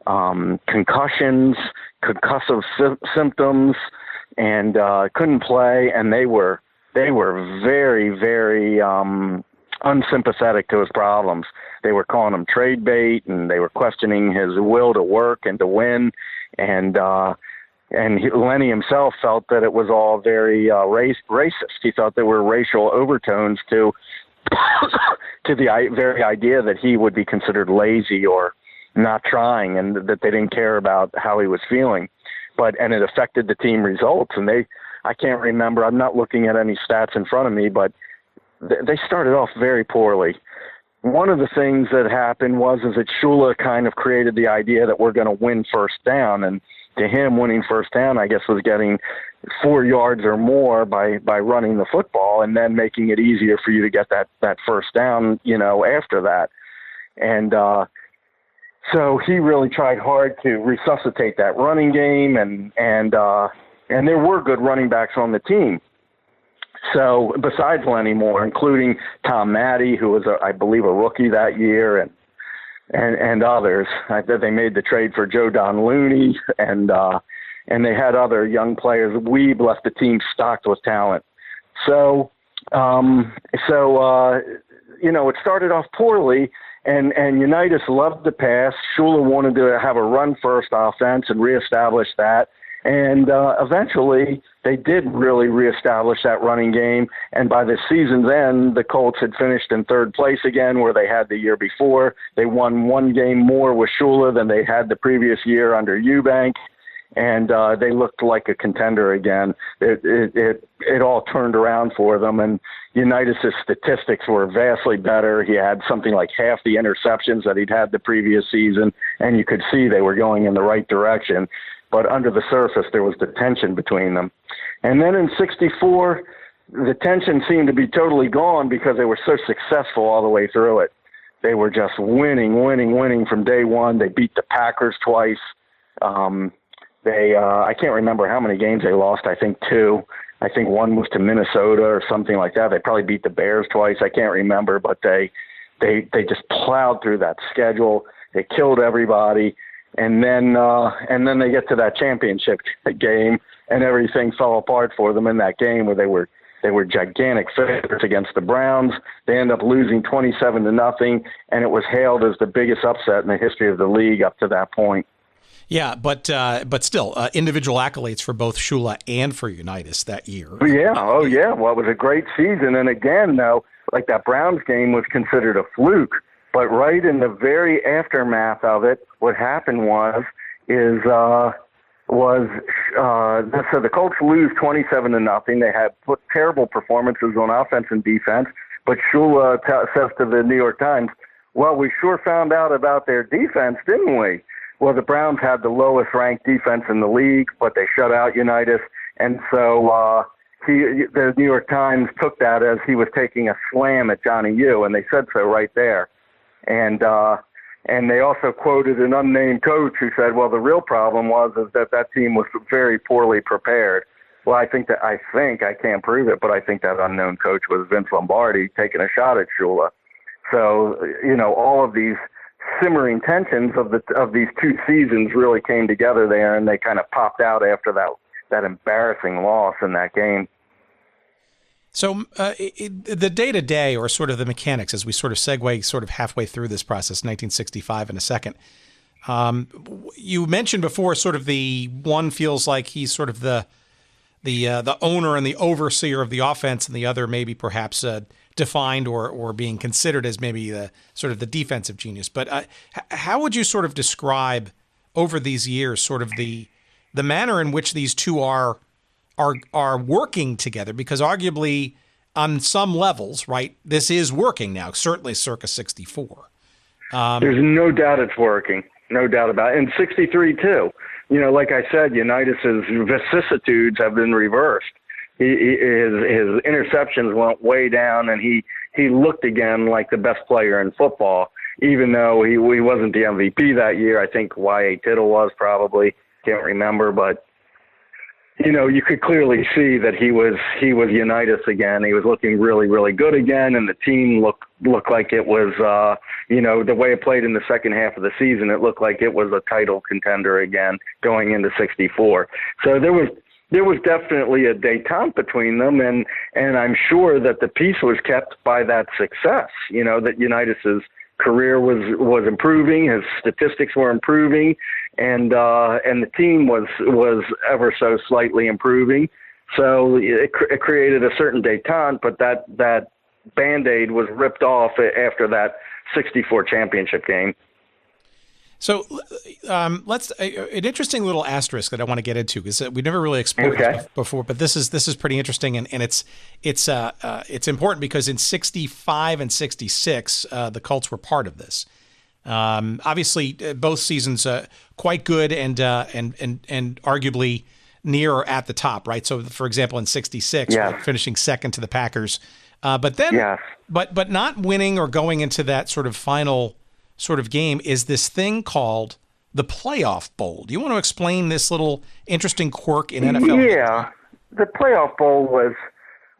concussions, concussive symptoms, and couldn't play, and they were very, very unsympathetic to his problems. They were calling him trade bait, and they were questioning his will to work and to win, and Lenny himself felt that it was all very racist. He thought there were racial overtones to the very idea that he would be considered lazy or not trying, and that they didn't care about how he was feeling. And it affected the team results. And I can't remember, I'm not looking at any stats in front of me, but they started off very poorly. One of the things that happened was that Shula kind of created the idea that we're going to win first down, and to him, winning first down, I guess, was getting 4 yards or more by running the football, and then making it easier for you to get that first down, after that. And so he really tried hard to resuscitate that running game, and there were good running backs on the team. So besides Lenny Moore, including Tom Matty, who was, I believe, a rookie that year, and others. They made the trade for Joe Don Looney, and they had other young players. Weeb left the team stocked with talent. So it started off poorly, and Unitas loved the pass. Shula wanted to have a run-first offense and reestablish that. And eventually, they did really reestablish that running game. And by the season's end, the Colts had finished in third place again, where they had the year before. They won one game more with Shula than they had the previous year under Ewbank. And they looked like a contender again. It all turned around for them. And Unitas' statistics were vastly better. He had something like half the interceptions that he'd had the previous season, and you could see they were going in the right direction. But under the surface, there was the tension between them. And then in 64, the tension seemed to be totally gone because they were so successful all the way through it. They were just winning from day one. They beat the Packers twice. I can't remember how many games they lost. I think 2. I think one was to Minnesota or something like that. They probably beat the Bears twice. I can't remember, but they just plowed through that schedule. They killed everybody. And then they get to that championship game, and everything fell apart for them in that game, where they were gigantic favorites against the Browns. They end up losing 27-0, and it was hailed as the biggest upset in the history of the league up to that point. Yeah, but still, individual accolades for both Shula and for Unitas that year. Yeah, oh yeah. Well, it was a great season, and again, though, like that Browns game was considered a fluke. But right in the very aftermath of it, what happened so the Colts lose 27-0. They had terrible performances on offense and defense. But Shula says to the New York Times, "Well, we sure found out about their defense, didn't we?" Well, the Browns had the lowest ranked defense in the league, but they shut out Unitas, and so the New York Times took that as he was taking a slam at Johnny U, and they said so right there. And they also quoted an unnamed coach who said, "Well, the real problem was that team was very poorly prepared." Well, I can't prove it, but I think that unknown coach was Vince Lombardi taking a shot at Shula. So all of these simmering tensions of these 2 seasons really came together there, and they kind of popped out after that embarrassing loss in that game. So the day-to-day, or sort of the mechanics, as we sort of segue sort of halfway through this process, 1965 in a second, you mentioned before sort of the one feels like he's sort of the owner and the overseer of the offense, and the other maybe perhaps defined or being considered as maybe the sort of the defensive genius. But how would you sort of describe over these years sort of the manner in which these two are working together? Because arguably on some levels, right, this is working now, certainly circa 64. There's no doubt it's working. No doubt about it. And 63 too. Like I said, Unitas's vicissitudes have been reversed. His interceptions went way down, and he looked again like the best player in football, even though he wasn't the MVP that year. I think Y.A. Tittle was probably. Can't remember, but you could clearly see that he was Unitas again. He was looking really, really good again, and the team looked like it was, the way it played in the second half of the season, it looked like it was a title contender again going into 64. So there was definitely a détente between them, and I'm sure that the peace was kept by that success. That Unitas's career was improving, his statistics were improving, and the team was ever so slightly improving. So it created a certain détente, but that Band-Aid was ripped off after that 64 championship game. So let's an interesting little asterisk that I want to get into, because we never really explored this before, but this is pretty interesting, and it's important because in 65 and 66 the Colts were part of this. Obviously, both seasons quite good and arguably near or at the top, right? So, for example, in '66, Yes. right, finishing second to the Packers, but then, Yes. but not winning or going into that sort of final sort of game is this thing called the Playoff Bowl. Do you want to explain this little interesting quirk in NFL? Yeah, the Playoff Bowl was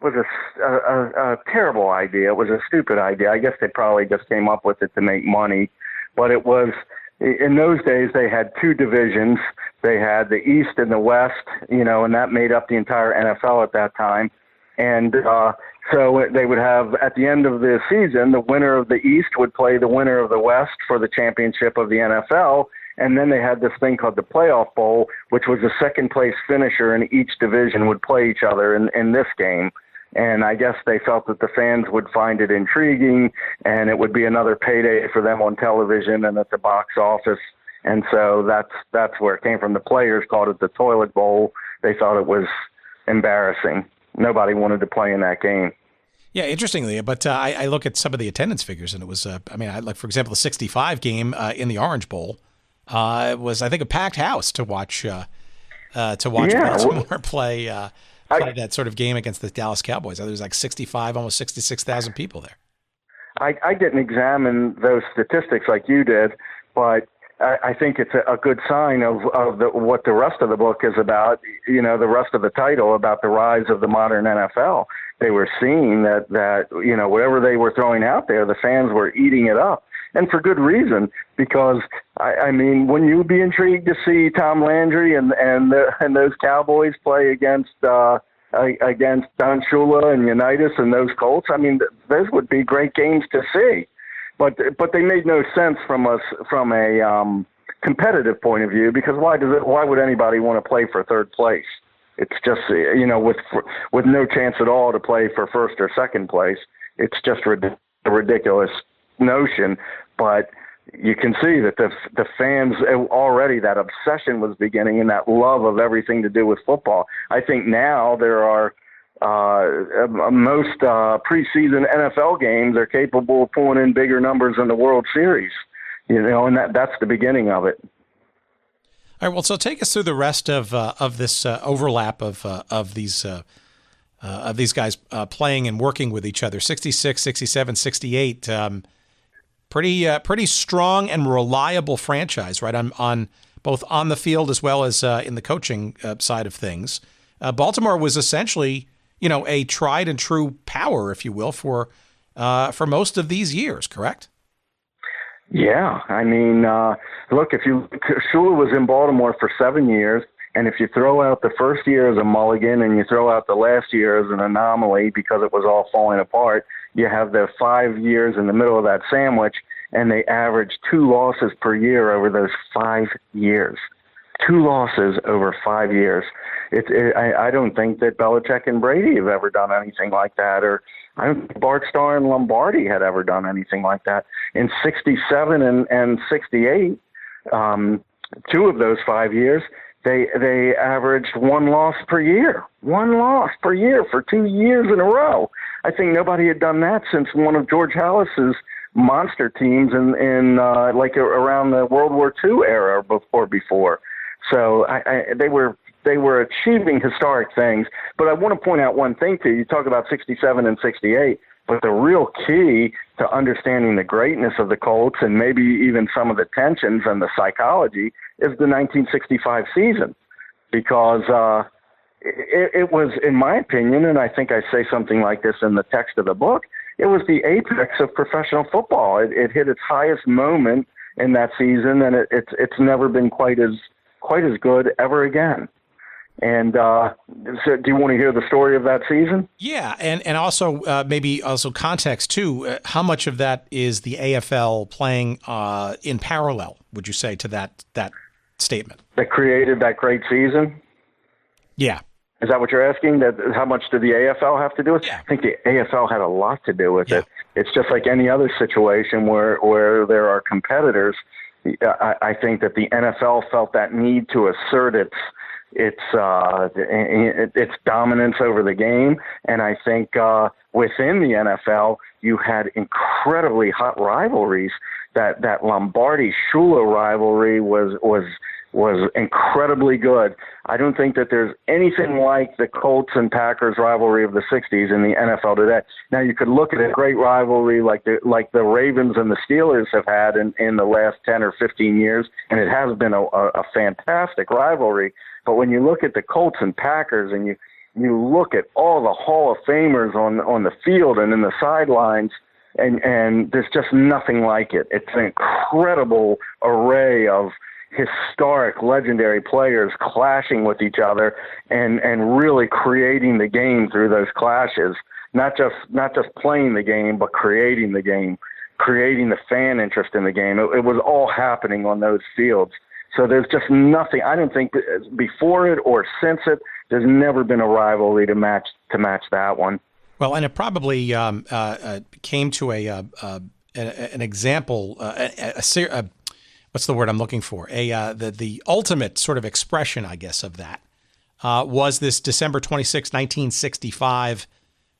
a terrible idea. It was a stupid idea. I guess they probably just came up with it to make money, but it was. In those days, they had two divisions. They had the East and the West, and that made up the entire NFL at that time. And so they would have, at the end of the season, the winner of the East would play the winner of the West for the championship of the NFL. And then they had this thing called the Playoff Bowl, which was a second-place finisher, and each division would play each other in this game. And I guess they felt that the fans would find it intriguing, and it would be another payday for them on television and at the box office. And so that's where it came from. The players called it the Toilet Bowl. They thought it was embarrassing. Nobody wanted to play in that game. Yeah, interestingly, but I look at some of the attendance figures, and it was, like, for example, the 65 game in the Orange Bowl was, I think, a packed house to watch Baltimore play that sort of game against the Dallas Cowboys. There was like 65, almost 66,000 people there. I didn't examine those statistics like you did, but I think it's a good sign of what the rest of the book is about, the rest of the title about the rise of the modern NFL. They were seeing that whatever they were throwing out there, the fans were eating it up. And for good reason, because, wouldn't you be intrigued to see Tom Landry and those Cowboys play against Don Shula and Unitas and those Colts? Those would be great games to see. But they made no sense from a competitive point of view, because why would anybody want to play for third place? It's just, with no chance at all to play for first or second place. It's just a ridiculous notion. But you can see that the fans already, that obsession was beginning, and that love of everything to do with football. I think now there are most preseason NFL games are capable of pulling in bigger numbers in the World Series, and that's the beginning of it. All right. Well, so take us through the rest of this overlap of these guys playing and working with each other. 66, 67, 68. Pretty strong and reliable franchise, right? On both on the field as well as in the coaching side of things. Baltimore was essentially, a tried and true power, if you will, for most of these years. Correct? Yeah, look, Shula was in Baltimore for 7 years, and if you throw out the first year as a mulligan and you throw out the last year as an anomaly because it was all falling apart, you have the 5 years in the middle of that sandwich, and they averaged 2 losses per year over those 5 years. 2 losses over 5 years. I don't think that Belichick and Brady have ever done anything like that, or I don't think Bart Starr and Lombardi had ever done anything like that. In 67 and 68, 2 of those 5 years, they averaged 1 loss per year. 1 loss per year for 2 years in a row. I think nobody had done that since one of George Halas's monster teams in around the World War II era or before. So they were achieving historic things. But I want to point out one thing to you. You talk about 67 and 68, but the real key to understanding the greatness of the Colts and maybe even some of the tensions and the psychology is the 1965 season, because it was, in my opinion, and I think I say something like this in the text of the book, it was the apex of professional football. It hit its highest moment in that season, and it's never been quite as good ever again. And so do you want to hear the story of that season? Yeah, and also maybe also context too. How much of that is the AFL playing in parallel, would you say, to that statement? That created that great season? Yeah. Is that what you're asking? That how much did the AFL have to do with it? Yeah. I think the AFL had a lot to do with it. It's just like any other situation where there are competitors. I think that the NFL felt that need to assert its dominance over the game, and I think within the NFL you had incredibly hot rivalries. That Lombardi-Shula rivalry was was incredibly good. I don't think that there's anything like the Colts and Packers rivalry of the 60s in the NFL today. Now, you could look at a great rivalry like the Ravens and the Steelers have had in the last 10 or 15 years, and it has been a fantastic rivalry. But when you look at the Colts and Packers and you look at all the Hall of Famers on the field and in the sidelines, and there's just nothing like it. It's an incredible array of historic, legendary players clashing with each other and really creating the game through those clashes. Not just playing the game, but creating the game, creating the fan interest in the game. It was all happening on those fields. So there's just nothing. I don't think before it or since it, there's never been a rivalry to match that one. Well, and it probably came to an example, what's the word I'm looking for? The ultimate sort of expression, I guess, of that was this December 26, 1965.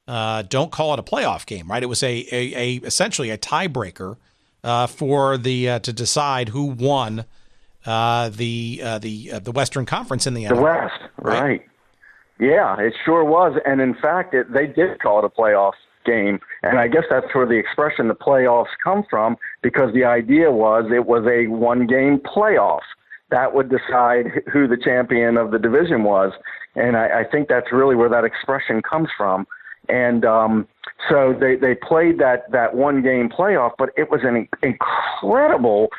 Don't call it a playoff game, right? It was essentially a tiebreaker for to decide who won the Western Conference in the NFL. The West, right? Yeah, it sure was. And in fact, they did call it a playoff game. And I guess that's where the expression the playoffs come from, because the idea was it was a one-game playoff. That would decide who the champion of the division was. And I think that's really where that expression comes from. And so they played that one-game playoff, but it was an incredible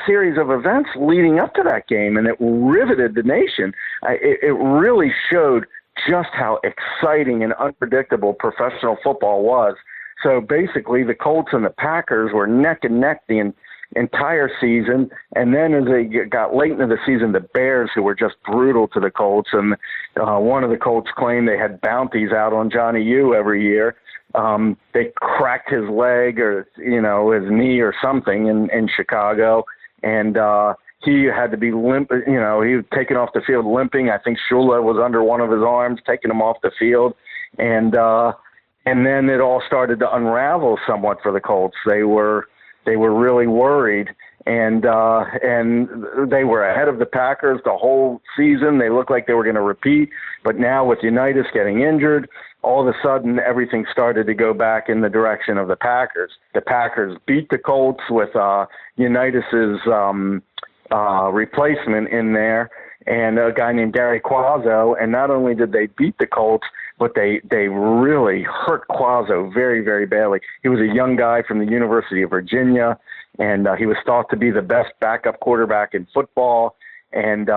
series of events leading up to that game, and it riveted the nation. It really showed just how exciting and unpredictable professional football was. So basically, the Colts and the Packers were neck and neck the entire season, and then as they got late into the season, the Bears, who were just brutal to the Colts, and one of the Colts claimed they had bounties out on Johnny U every year. They cracked his leg or, his knee or something in Chicago, and he had to be limp. He was taken off the field limping. I think Shula was under one of his arms, taking him off the field, and then it all started to unravel somewhat for the Colts. They were really worried, and they were ahead of the Packers the whole season. They looked like they were going to repeat, but now with Unitas getting injured, all of a sudden everything started to go back in the direction of the Packers. The Packers beat the Colts with Unitas's replacement in there, and a guy named Gary Quazzo. And not only did they beat the Colts, but they really hurt Quazzo very, very badly. He was a young guy from the University of Virginia, and he was thought to be the best backup quarterback in football. And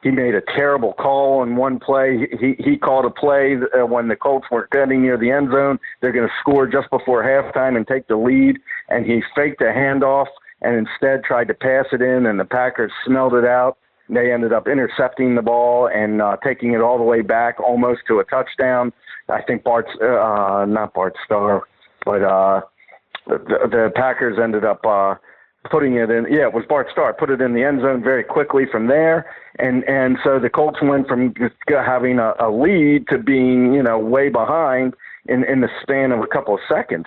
he made a terrible call on one play. He called a play when the Colts were getting near the end zone. They're going to score just before halftime and take the lead, and he faked a handoff and instead tried to pass it in, and the Packers smelled it out. They ended up intercepting the ball and taking it all the way back almost to a touchdown. I think not Bart Starr, but the Packers ended up putting it in. Yeah, it was Bart Starr. Put it in the end zone very quickly from there. And so the Colts went from having a lead to being, way behind in the span of a couple of seconds.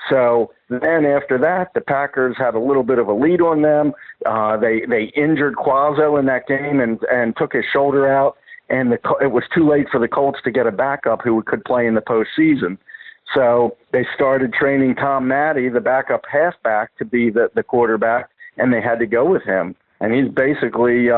So then after that, the Packers had a little bit of a lead on them. They injured Quazzo in that game and took his shoulder out, and it was too late for the Colts to get a backup who could play in the postseason. So they started training Tom Matty, the backup halfback, to be the quarterback, and they had to go with him. And he's basically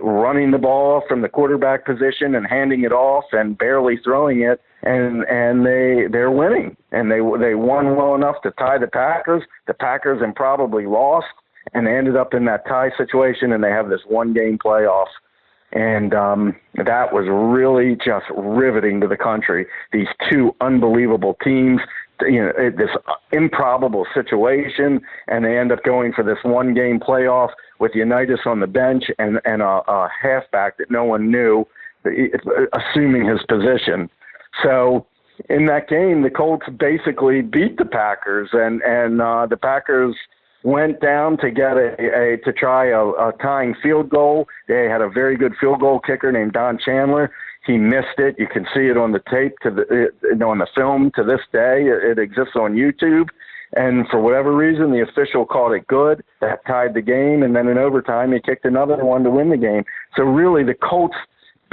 running the ball from the quarterback position and handing it off and barely throwing it, and they're winning. And they won well enough to tie the Packers. The Packers improbably lost, and they ended up in that tie situation, and they have this one-game playoff. And that was really just riveting to the country. These two unbelievable teams, this improbable situation, and they end up going for this one-game playoff with Unitas on the bench and a halfback that no one knew, assuming his position. So in that game, the Colts basically beat the Packers, and the Packers went down to get to try a tying field goal. They had a very good field goal kicker named Don Chandler. He missed it. You can see it on the tape on the film to this day. It exists on YouTube. And for whatever reason, the official called it good. That tied the game, and then in overtime, he kicked another one to win the game. So really, the Colts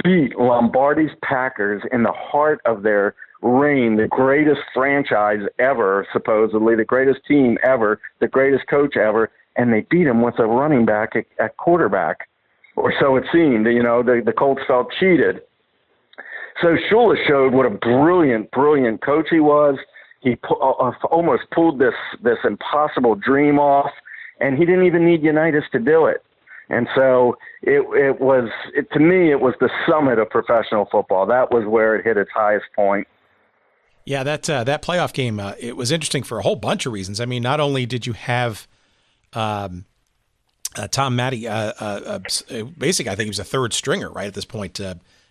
beat Lombardi's Packers in the heart of their reign, the greatest franchise ever, supposedly, the greatest team ever, the greatest coach ever, and they beat him with a running back at quarterback. Or so it seemed. The Colts felt cheated. So Shula showed what a brilliant, brilliant coach he was. He almost pulled this impossible dream off, and he didn't even need Unitas to do it. And so to me, it was the summit of professional football. That was where it hit its highest point. Yeah, that playoff game, it was interesting for a whole bunch of reasons. I mean, not only did you have Tom Matty, basically, I think he was a third stringer, right, at this point,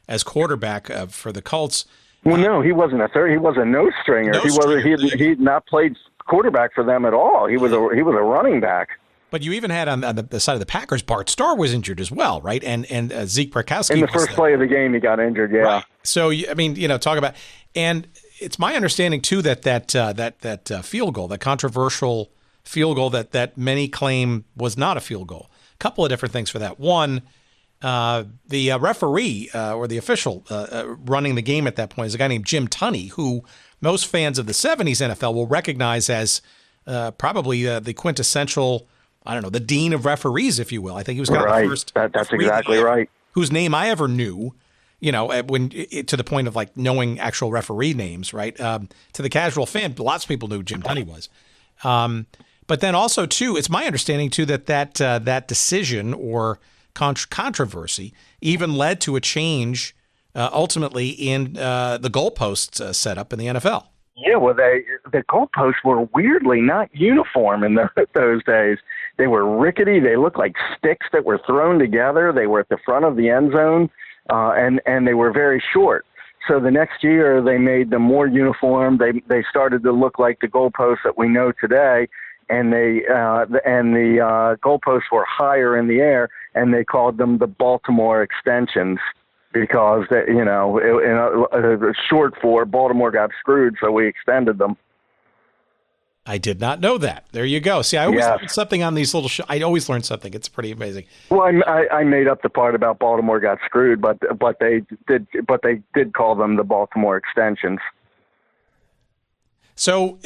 as quarterback for the Colts. Well, no, he wasn't a third. He was a no stringer. He had not played quarterback for them at all. He was a running back. But you even had on the side of the Packers, Bart Starr was injured as well, right? And Zeke Brakowski. In the first play of the game, he got injured. Yeah. Right. So I mean, talk about, and it's my understanding too that field goal, that controversial field goal that many claim was not a field goal. A couple of different things for that. One. The referee or the official running the game at that point is a guy named Jim Tunney, who most fans of the 70s NFL will recognize as probably the quintessential, the dean of referees, if you will. I think he was kind of the first. That's exactly right. Whose name I ever knew, when to the point of like knowing actual referee names, right? To the casual fan, lots of people knew Jim Tunney was. But then also too, it's my understanding too that decision or controversy even led to a change ultimately in the goalposts setup in the NFL. Yeah, well, the goalposts were weirdly not uniform in those days. They were rickety. They looked like sticks that were thrown together. They were at the front of the end zone, and they were very short. So the next year, they made them more uniform. They started to look like the goalposts that we know today, and the goalposts were higher in the air, and they called them the Baltimore extensions because it was short for Baltimore got screwed, so we extended them. I did not know that. There you go. See, I always learn something on these little I always learn something. It's pretty amazing. Well, I made up the part about Baltimore got screwed, but they did call them the Baltimore extensions. So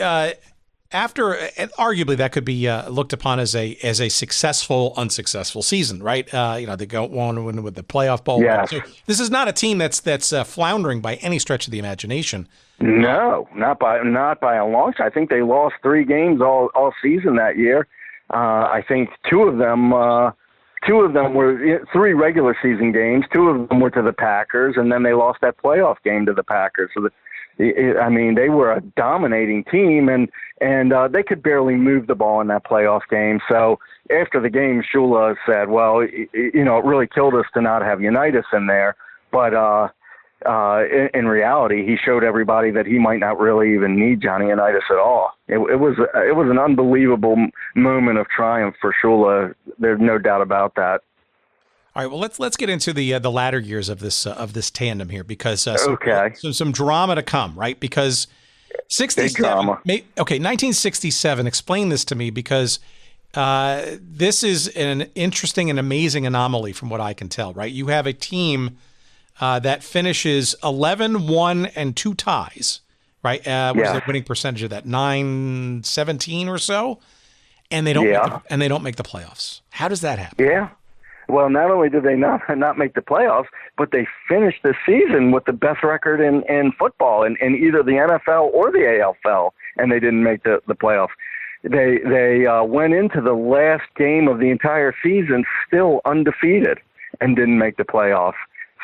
after, and arguably that could be looked upon as a successful, unsuccessful season, right? They go on win with the playoff bowl. Yes. So this is not a team that's floundering by any stretch of the imagination. No, not by a long shot. I think they lost 3 games all season that year. I think two of them were 3 regular season games. 2 of them were to the Packers, and then they lost that playoff game to the Packers. So they were a dominating team, and they could barely move the ball in that playoff game. So after the game, Shula said, well, it really killed us to not have Unitas in there. But in reality, he showed everybody that he might not really even need Johnny Unitas at all. It was an unbelievable moment of triumph for Shula. There's no doubt about that. All right, well, let's get into the latter years of this tandem here because some drama to come, right? Because 1967. Explain this to me because this is an interesting and amazing anomaly from what I can tell, right? You have a team that finishes 11-1 and 2 ties, right? What is the winning percentage of that? 9-17 or so, and they don't make the playoffs. How does that happen? Yeah. Well, not only did they not make the playoffs, but they finished the season with the best record in football in either the NFL or the AFL, and they didn't make the playoffs. They went into the last game of the entire season still undefeated and didn't make the playoffs.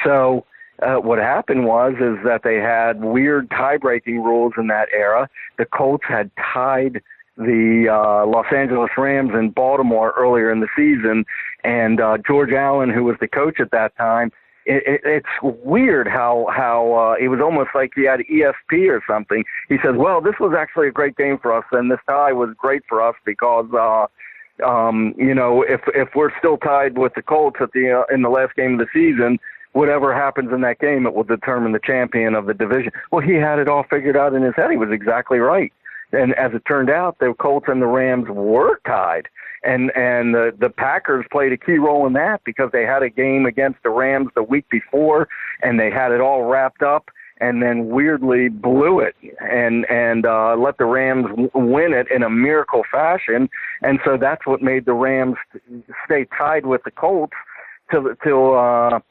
So what happened is that they had weird tie-breaking rules in that era. The Colts had tied the Los Angeles Rams in Baltimore earlier in the season, and George Allen, who was the coach at that time, it's weird how it was almost like he had ESP or something. He says, well, this was actually a great game for us, and this tie was great for us because if we're still tied with the Colts in the last game of the season, whatever happens in that game, it will determine the champion of the division. Well, he had it all figured out in his head. He was exactly right. And as it turned out, the Colts and the Rams were tied. And the Packers played a key role in that because they had a game against the Rams the week before, and they had it all wrapped up, and then weirdly blew it and let the Rams win it in a miracle fashion. And so that's what made the Rams stay tied with the Colts or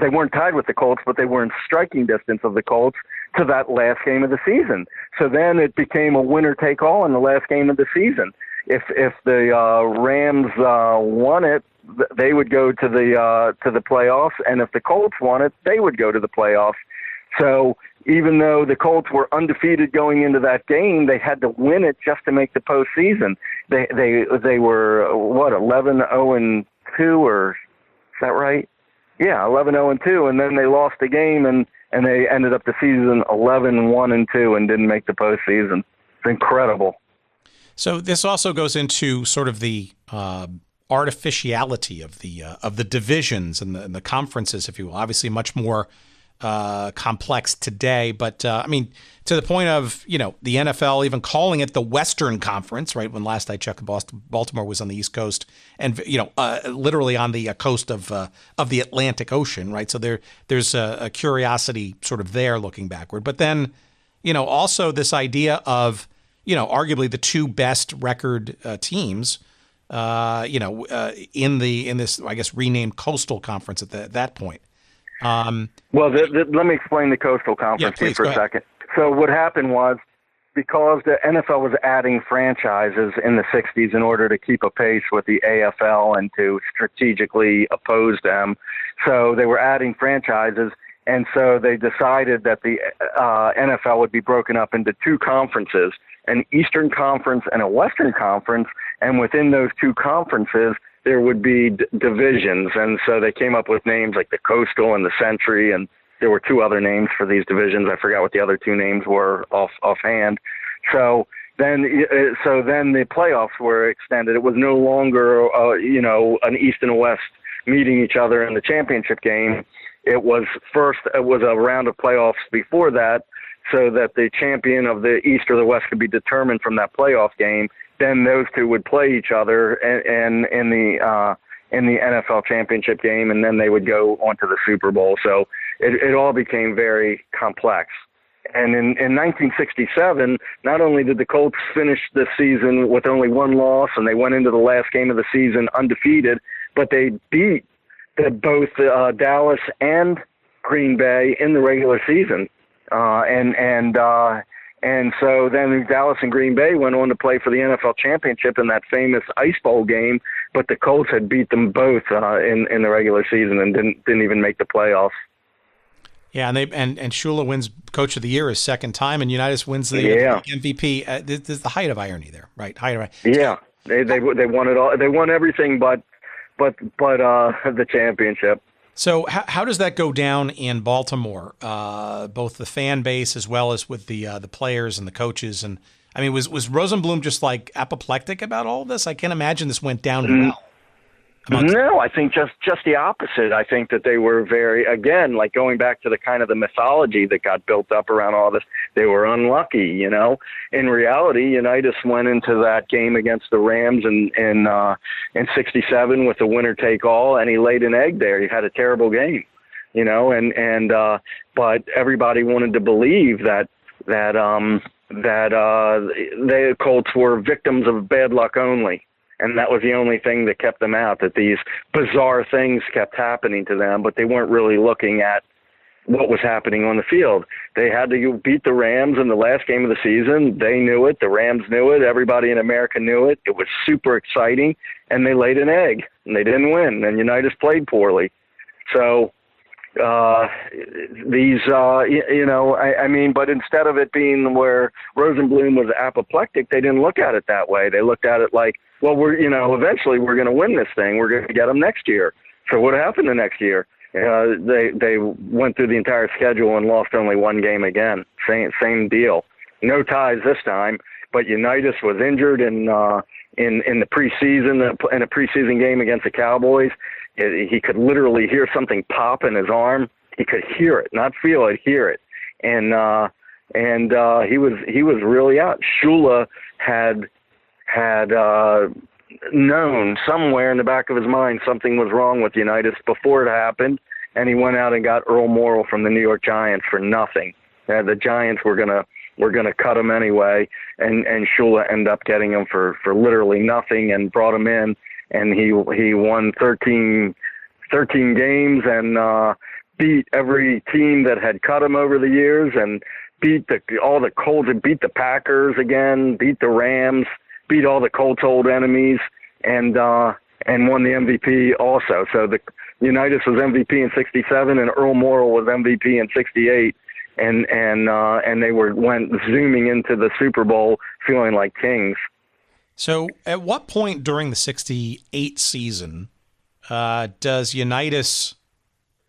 they weren't tied with the Colts, but they were in striking distance of the Colts to that last game of the season. So then it became a winner-take-all in the last game of the season. If the Rams won it, they would go to the playoffs, and if the Colts won it, they would go to the playoffs. So even though the Colts were undefeated going into that game, they had to win it just to make the postseason. They were 11-0-2, or is that right? Yeah, 11-0-2, and then they lost the game, and they ended up the season 11-1-2 and didn't make the postseason. It's incredible. So this also goes into sort of the artificiality of the divisions and the conferences, if you will. Obviously, much more complex today, but I mean, to the point of the NFL even calling it the Western Conference, right? When last I checked, Baltimore was on the East Coast, and literally on the coast of the Atlantic Ocean, right? So there's a curiosity sort of there looking backward, but then also this idea of arguably the two best record teams, in this, I guess, renamed Coastal Conference at that point. Well, let me explain the Coastal Conference to you for a second. So what happened was, because the NFL was adding franchises in the 60s in order to keep a pace with the AFL and to strategically oppose them, so they were adding franchises, and so they decided that the NFL would be broken up into two conferences, an Eastern Conference and a Western Conference, and within those two conferences, there would be divisions. And so they came up with names like the Coastal and the Century, and there were two other names for these divisions. I forgot what the other two names were offhand. So then the playoffs were extended. It was no longer, an East and a West meeting each other in the championship game. It was a round of playoffs before that, so that the champion of the East or the West could be determined from that playoff game. Then those two would play each other and in the NFL championship game, and then they would go on to the Super Bowl. So it all became very complex. And in 1967, not only did the Colts finish the season with only one loss, and they went into the last game of the season undefeated, but they beat both Dallas and Green Bay in the regular season. And so then Dallas and Green Bay went on to play for the NFL championship in that famous Ice Bowl game, but the Colts had beat them both in the regular season and didn't even make the playoffs. Yeah, and Shula wins Coach of the Year his second time, and Unitas wins the MVP. This is the height of irony there, right? Yeah, they won it all. They won everything but the championship. So how does that go down in Baltimore, both the fan base as well as with the players and the coaches? And I mean, was Rosenblum just like apoplectic about all of this? I can't imagine this went down well. No, I think just the opposite. I think that they were very, again, like going back to the kind of the mythology that got built up around all this, they were unlucky, In reality, Unitas went into that game against the Rams in 67 with a winner-take-all, and he laid an egg there. He had a terrible game, but everybody wanted to believe that the Colts were victims of bad luck only. And that was the only thing that kept them out, that these bizarre things kept happening to them, but they weren't really looking at what was happening on the field. They had to beat the Rams in the last game of the season. They knew it. The Rams knew it. Everybody in America knew it. It was super exciting, and they laid an egg, and they didn't win, and Unitas played poorly. So but instead of it being where Rosenblum was apoplectic, they didn't look at it that way. They looked at it like, well, eventually we're going to win this thing. We're going to get them next year. So what happened the next year? They went through the entire schedule and lost only one game again. Same deal. No ties this time, but Unitas was injured in the preseason, in a preseason game against the Cowboys. He could literally hear something pop in his arm. He could hear it, not feel it, hear it. And and he was really out. Shula had known somewhere in the back of his mind something was wrong with Unitas before it happened, and he went out and got Earl Morrall from the New York Giants for nothing. The Giants were gonna cut him anyway, and Shula ended up getting him for literally nothing, and brought him in, and he won 13 games and beat every team that had cut him over the years, and beat all the Colts, and beat the Packers again, beat the Rams, beat all the Colts' old enemies, and won the MVP also. So the Unitas was MVP in '67, and Earl Morrall was MVP in '68, and they went zooming into the Super Bowl feeling like kings. So, at what point during the '68 season does Unitas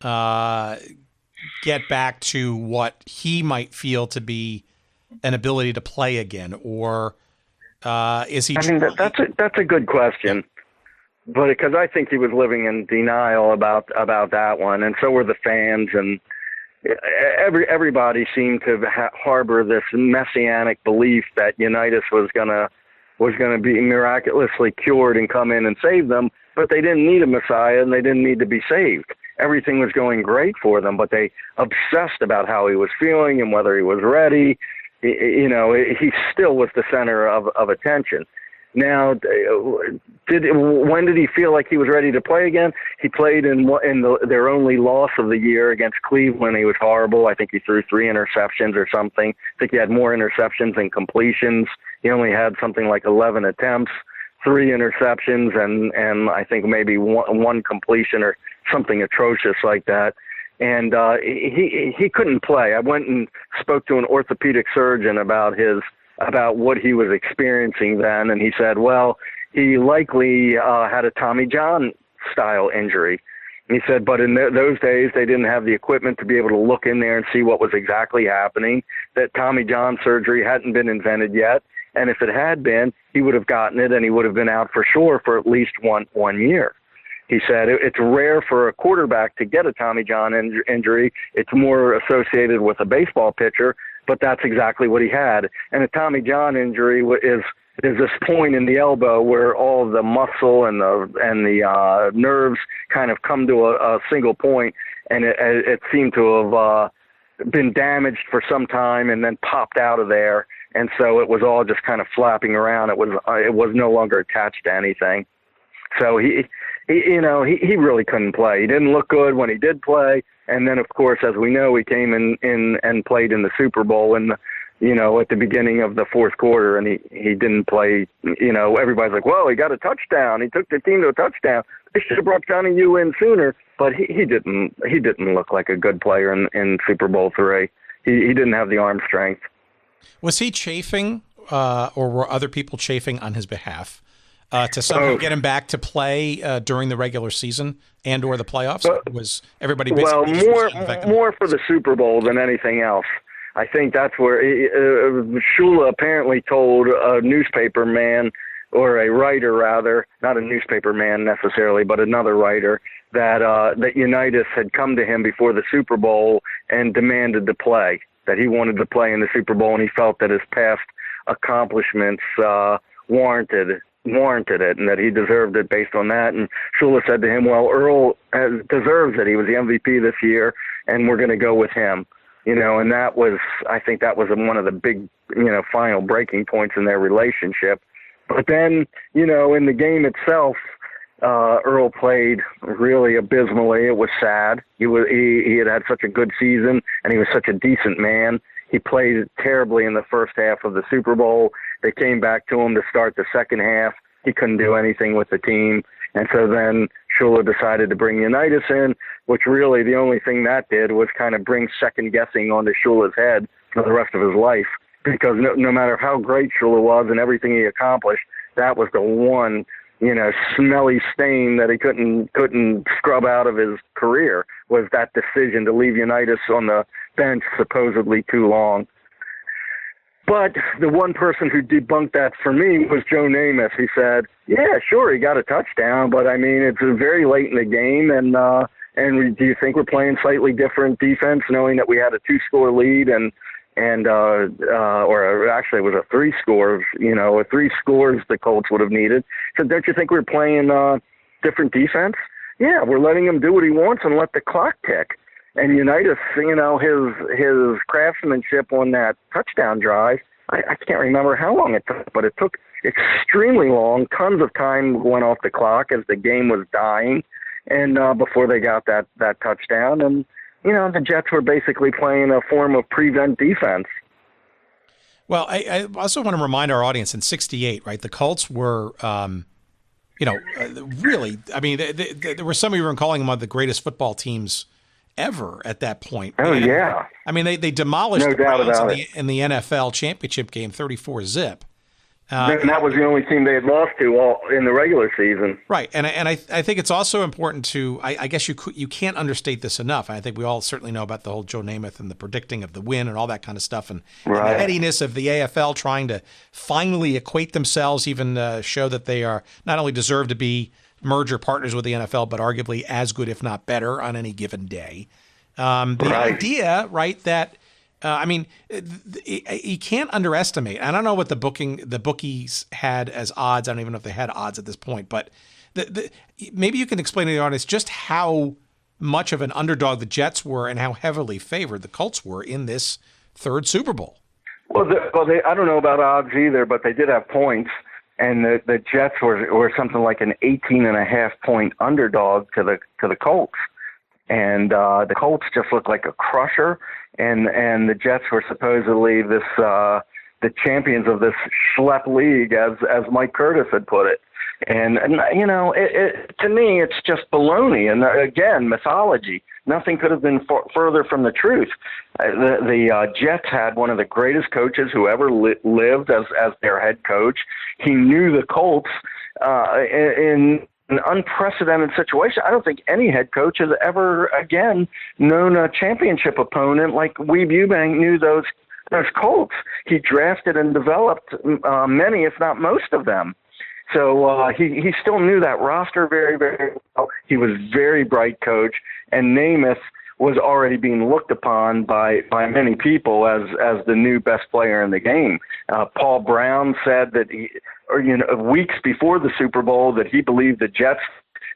get back to what he might feel to be an ability to play again, or is he? I mean, that's a good question, but because I think he was living in denial about that one, and so were the fans, and everybody seemed to harbor this messianic belief that Unitas was gonna be miraculously cured and come in and save them, but they didn't need a Messiah and they didn't need to be saved. Everything was going great for them, but they obsessed about how he was feeling and whether he was ready. He still was the center of attention. Now, when did he feel like he was ready to play again? He played in their only loss of the year against Cleveland. He was horrible. I think he threw 3 interceptions or something. I think he had more interceptions than completions. He only had something like 11 attempts, 3 interceptions, and I think maybe one completion or something atrocious like that. And he couldn't play. I went and spoke to an orthopedic surgeon about what he was experiencing then, and he said, well, he likely had a Tommy John style injury. And he said, but in those days they didn't have the equipment to be able to look in there and see what was exactly happening, that Tommy John surgery hadn't been invented yet, and if it had been, he would have gotten it and he would have been out for sure for at least one year. He said it's rare for a quarterback to get a Tommy John injury. It's more associated with a baseball pitcher, but that's exactly what he had. And a Tommy John injury is this point in the elbow where all the muscle and the nerves kind of come to a single point, and it seemed to have been damaged for some time and then popped out of there. And so it was all just kind of flapping around. It was no longer attached to anything. So he really couldn't play. He didn't look good when he did play. And then, of course, as we know, he came in and played in the Super Bowl at the beginning of the fourth quarter, and he didn't play. Everybody's like, well, he got a touchdown. He took the team to a touchdown. They should have brought Johnny U in sooner. But he didn't look like a good player in Super Bowl III. He didn't have the arm strength. Was he chafing, or were other people chafing on his behalf to somehow get him back to play during the regular season and or the playoffs? Was everybody basically more for the Super Bowl than anything else? I think that's where Shula apparently told a newspaper man, or a writer rather, not a newspaper man necessarily, but another writer, that Unitas had come to him before the Super Bowl and demanded to play, that he wanted to play in the Super Bowl, and he felt that his past accomplishments warranted it, and that he deserved it based on that. And Shula said to him, well, Earl deserves it. He was the MVP this year, and we're going to go with him. And that was, I think that was one of the big, final breaking points in their relationship. But then, in the game itself, Earl played really abysmally. It was sad. He had such a good season, and he was such a decent man. He played terribly in the first half of the Super Bowl. They came back to him to start the second half. He couldn't do anything with the team. And so then Shula decided to bring Unitas in, which really the only thing that did was kind of bring second guessing onto Shula's head for the rest of his life. Because no matter how great Shula was and everything he accomplished, that was the one, smelly stain that he couldn't scrub out of his career, was that decision to leave Unitas on the bench supposedly too long. But the one person who debunked that for me was Joe Namath. He said, yeah, sure, he got a touchdown, but I mean, it's very late in the game, and do you think we're playing slightly different defense, knowing that we had a 2-score lead, and and or actually it was a 3 scores, or 3 scores the Colts would have needed. So don't you think we're playing different defense? Yeah, we're letting him do what he wants and let the clock tick. And Unitas, his craftsmanship on that touchdown drive, I can't remember how long it took, but it took extremely long. Tons of time went off the clock as the game was dying, and before they got that touchdown. And the Jets were basically playing a form of prevent defense. Well, I also want to remind our audience in '68, right? The Colts were, really. I mean, there were some even calling them one of the greatest football teams ever at that point. Oh, yeah. I mean, they demolished the Browns in the NFL championship game, 34-0. And that was the only team they had lost to all in the regular season. Right. And I think it's also important to, I guess you can't understate this enough. I think we all certainly know about the whole Joe Namath and the predicting of the win and all that kind of stuff, and the headiness of the AFL trying to finally equate themselves, even show that they are not only deserve to be merger partners with the NFL, but arguably as good, if not better, on any given day. Idea, right, that you can't underestimate. I don't know what the bookies had as odds. I don't even know if they had odds at this point, but maybe you can explain to the audience just how much of an underdog the Jets were and how heavily favored the Colts were in this third Super Bowl. Well, I don't know about odds either, but they did have points. And the Jets were something like an 18.5-point underdog to the Colts, and the Colts just looked like a crusher, and the Jets were supposedly the champions of this schlep league, as Mike Curtis had put it. And to me, it's just baloney, and again, mythology. Nothing could have been further from the truth. The Jets had one of the greatest coaches who ever lived as their head coach. He knew the Colts in an unprecedented situation. I don't think any head coach has ever again known a championship opponent like Weeb Ewbank knew those Colts. He drafted and developed many, if not most of them. So he still knew that roster very, very well. He was a very bright coach, and Namath was already being looked upon by many people as the new best player in the game. Paul Brown said that weeks before the Super Bowl that he believed the Jets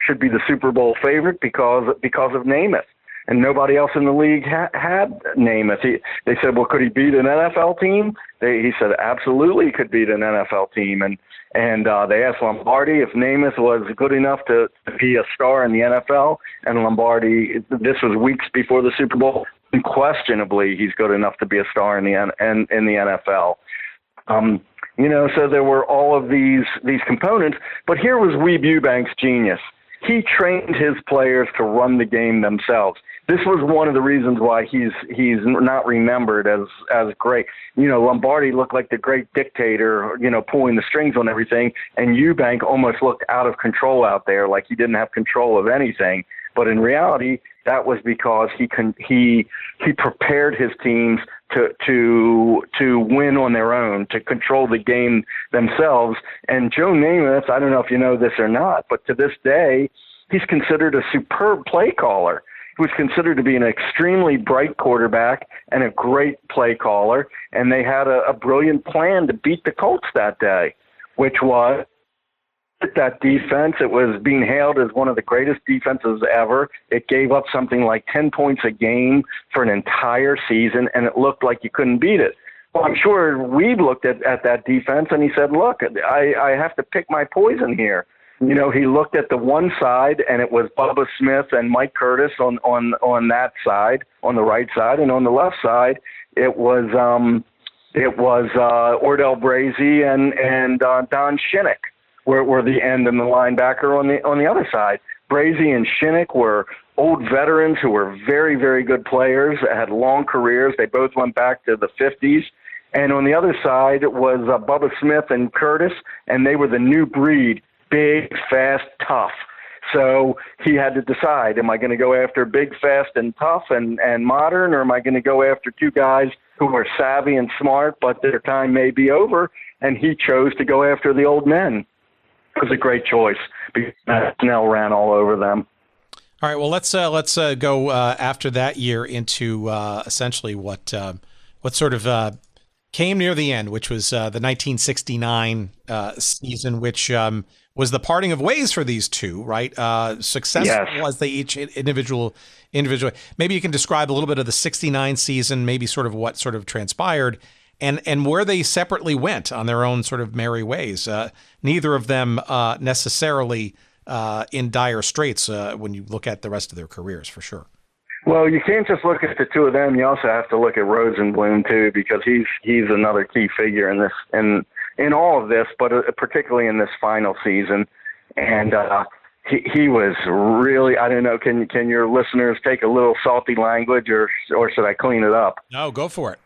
should be the Super Bowl favorite because of Namath. And nobody else in the league had Namath. They said, well, could he beat an NFL team? He said, absolutely, he could beat an NFL team. And they asked Lombardi if Namath was good enough to be a star in the NFL. And Lombardi, this was weeks before the Super Bowl, unquestionably, he's good enough to be a star in the NFL. So there were all of these components. But here was Weeb Ewbank's genius. He trained his players to run the game themselves. This was one of the reasons why he's not remembered as great. Lombardi looked like the great dictator, pulling the strings on everything, and Ewbank almost looked out of control out there, like he didn't have control of anything. But in reality, that was because he prepared his teams to win on their own, to control the game themselves. And Joe Namath, I don't know if you know this or not, but to this day, he's considered a superb play caller. He was considered to be an extremely bright quarterback and a great play caller, and they had a brilliant plan to beat the Colts that day, which was that defense. It was being hailed as one of the greatest defenses ever. It gave up something like 10 points a game for an entire season, and it looked like you couldn't beat it. Well, I'm sure Weeb looked at that defense, and he said, look, I have to pick my poison here. He looked at the one side, and it was Bubba Smith and Mike Curtis on that side, on the right side, and on the left side, it was Ordell Brazy and Don Shula were the end and the linebacker on the other side. Brazy and Shula were old veterans who were very, very good players, had long careers. They both went back to the 50s. And on the other side was Bubba Smith and Curtis, and they were the new breed. Big, fast, tough. So he had to decide, am I going to go after big, fast, and tough and modern, or am I going to go after two guys who are savvy and smart, but their time may be over? And he chose to go after the old men. It was a great choice because Snell ran all over them. All right, well, let's go after that year into essentially what what sort of came near the end, which was the 1969 season, which was the parting of ways for these two, right? Successful as they each individually. Maybe you can describe a little bit of the 69 season, maybe sort of what sort of transpired, and where they separately went on their own sort of merry ways. Neither of them necessarily in dire straits when you look at the rest of their careers, for sure. Well, you can't just look at the two of them. You also have to look at Rosenblum too, because he's another key figure in this in all of this, but particularly in this final season. And he was really, I don't know, can your listeners take a little salty language, or should I clean it up? No, go for it.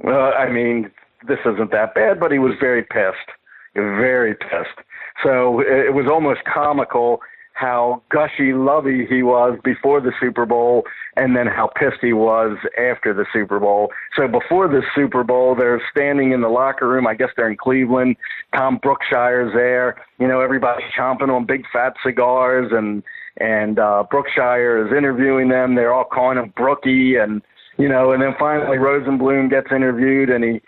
Well, I mean, this isn't that bad, but he was very pissed, very pissed. So it was almost comical how gushy-lovey he was before the Super Bowl, and then how pissed he was after the Super Bowl. So before the Super Bowl, they're standing in the locker room. I guess they're in Cleveland. Tom Brookshire's there. You know, everybody's chomping on big fat cigars, and Brookshire is interviewing them. They're all calling him Brookie, and and then finally Rosenblum gets interviewed, and he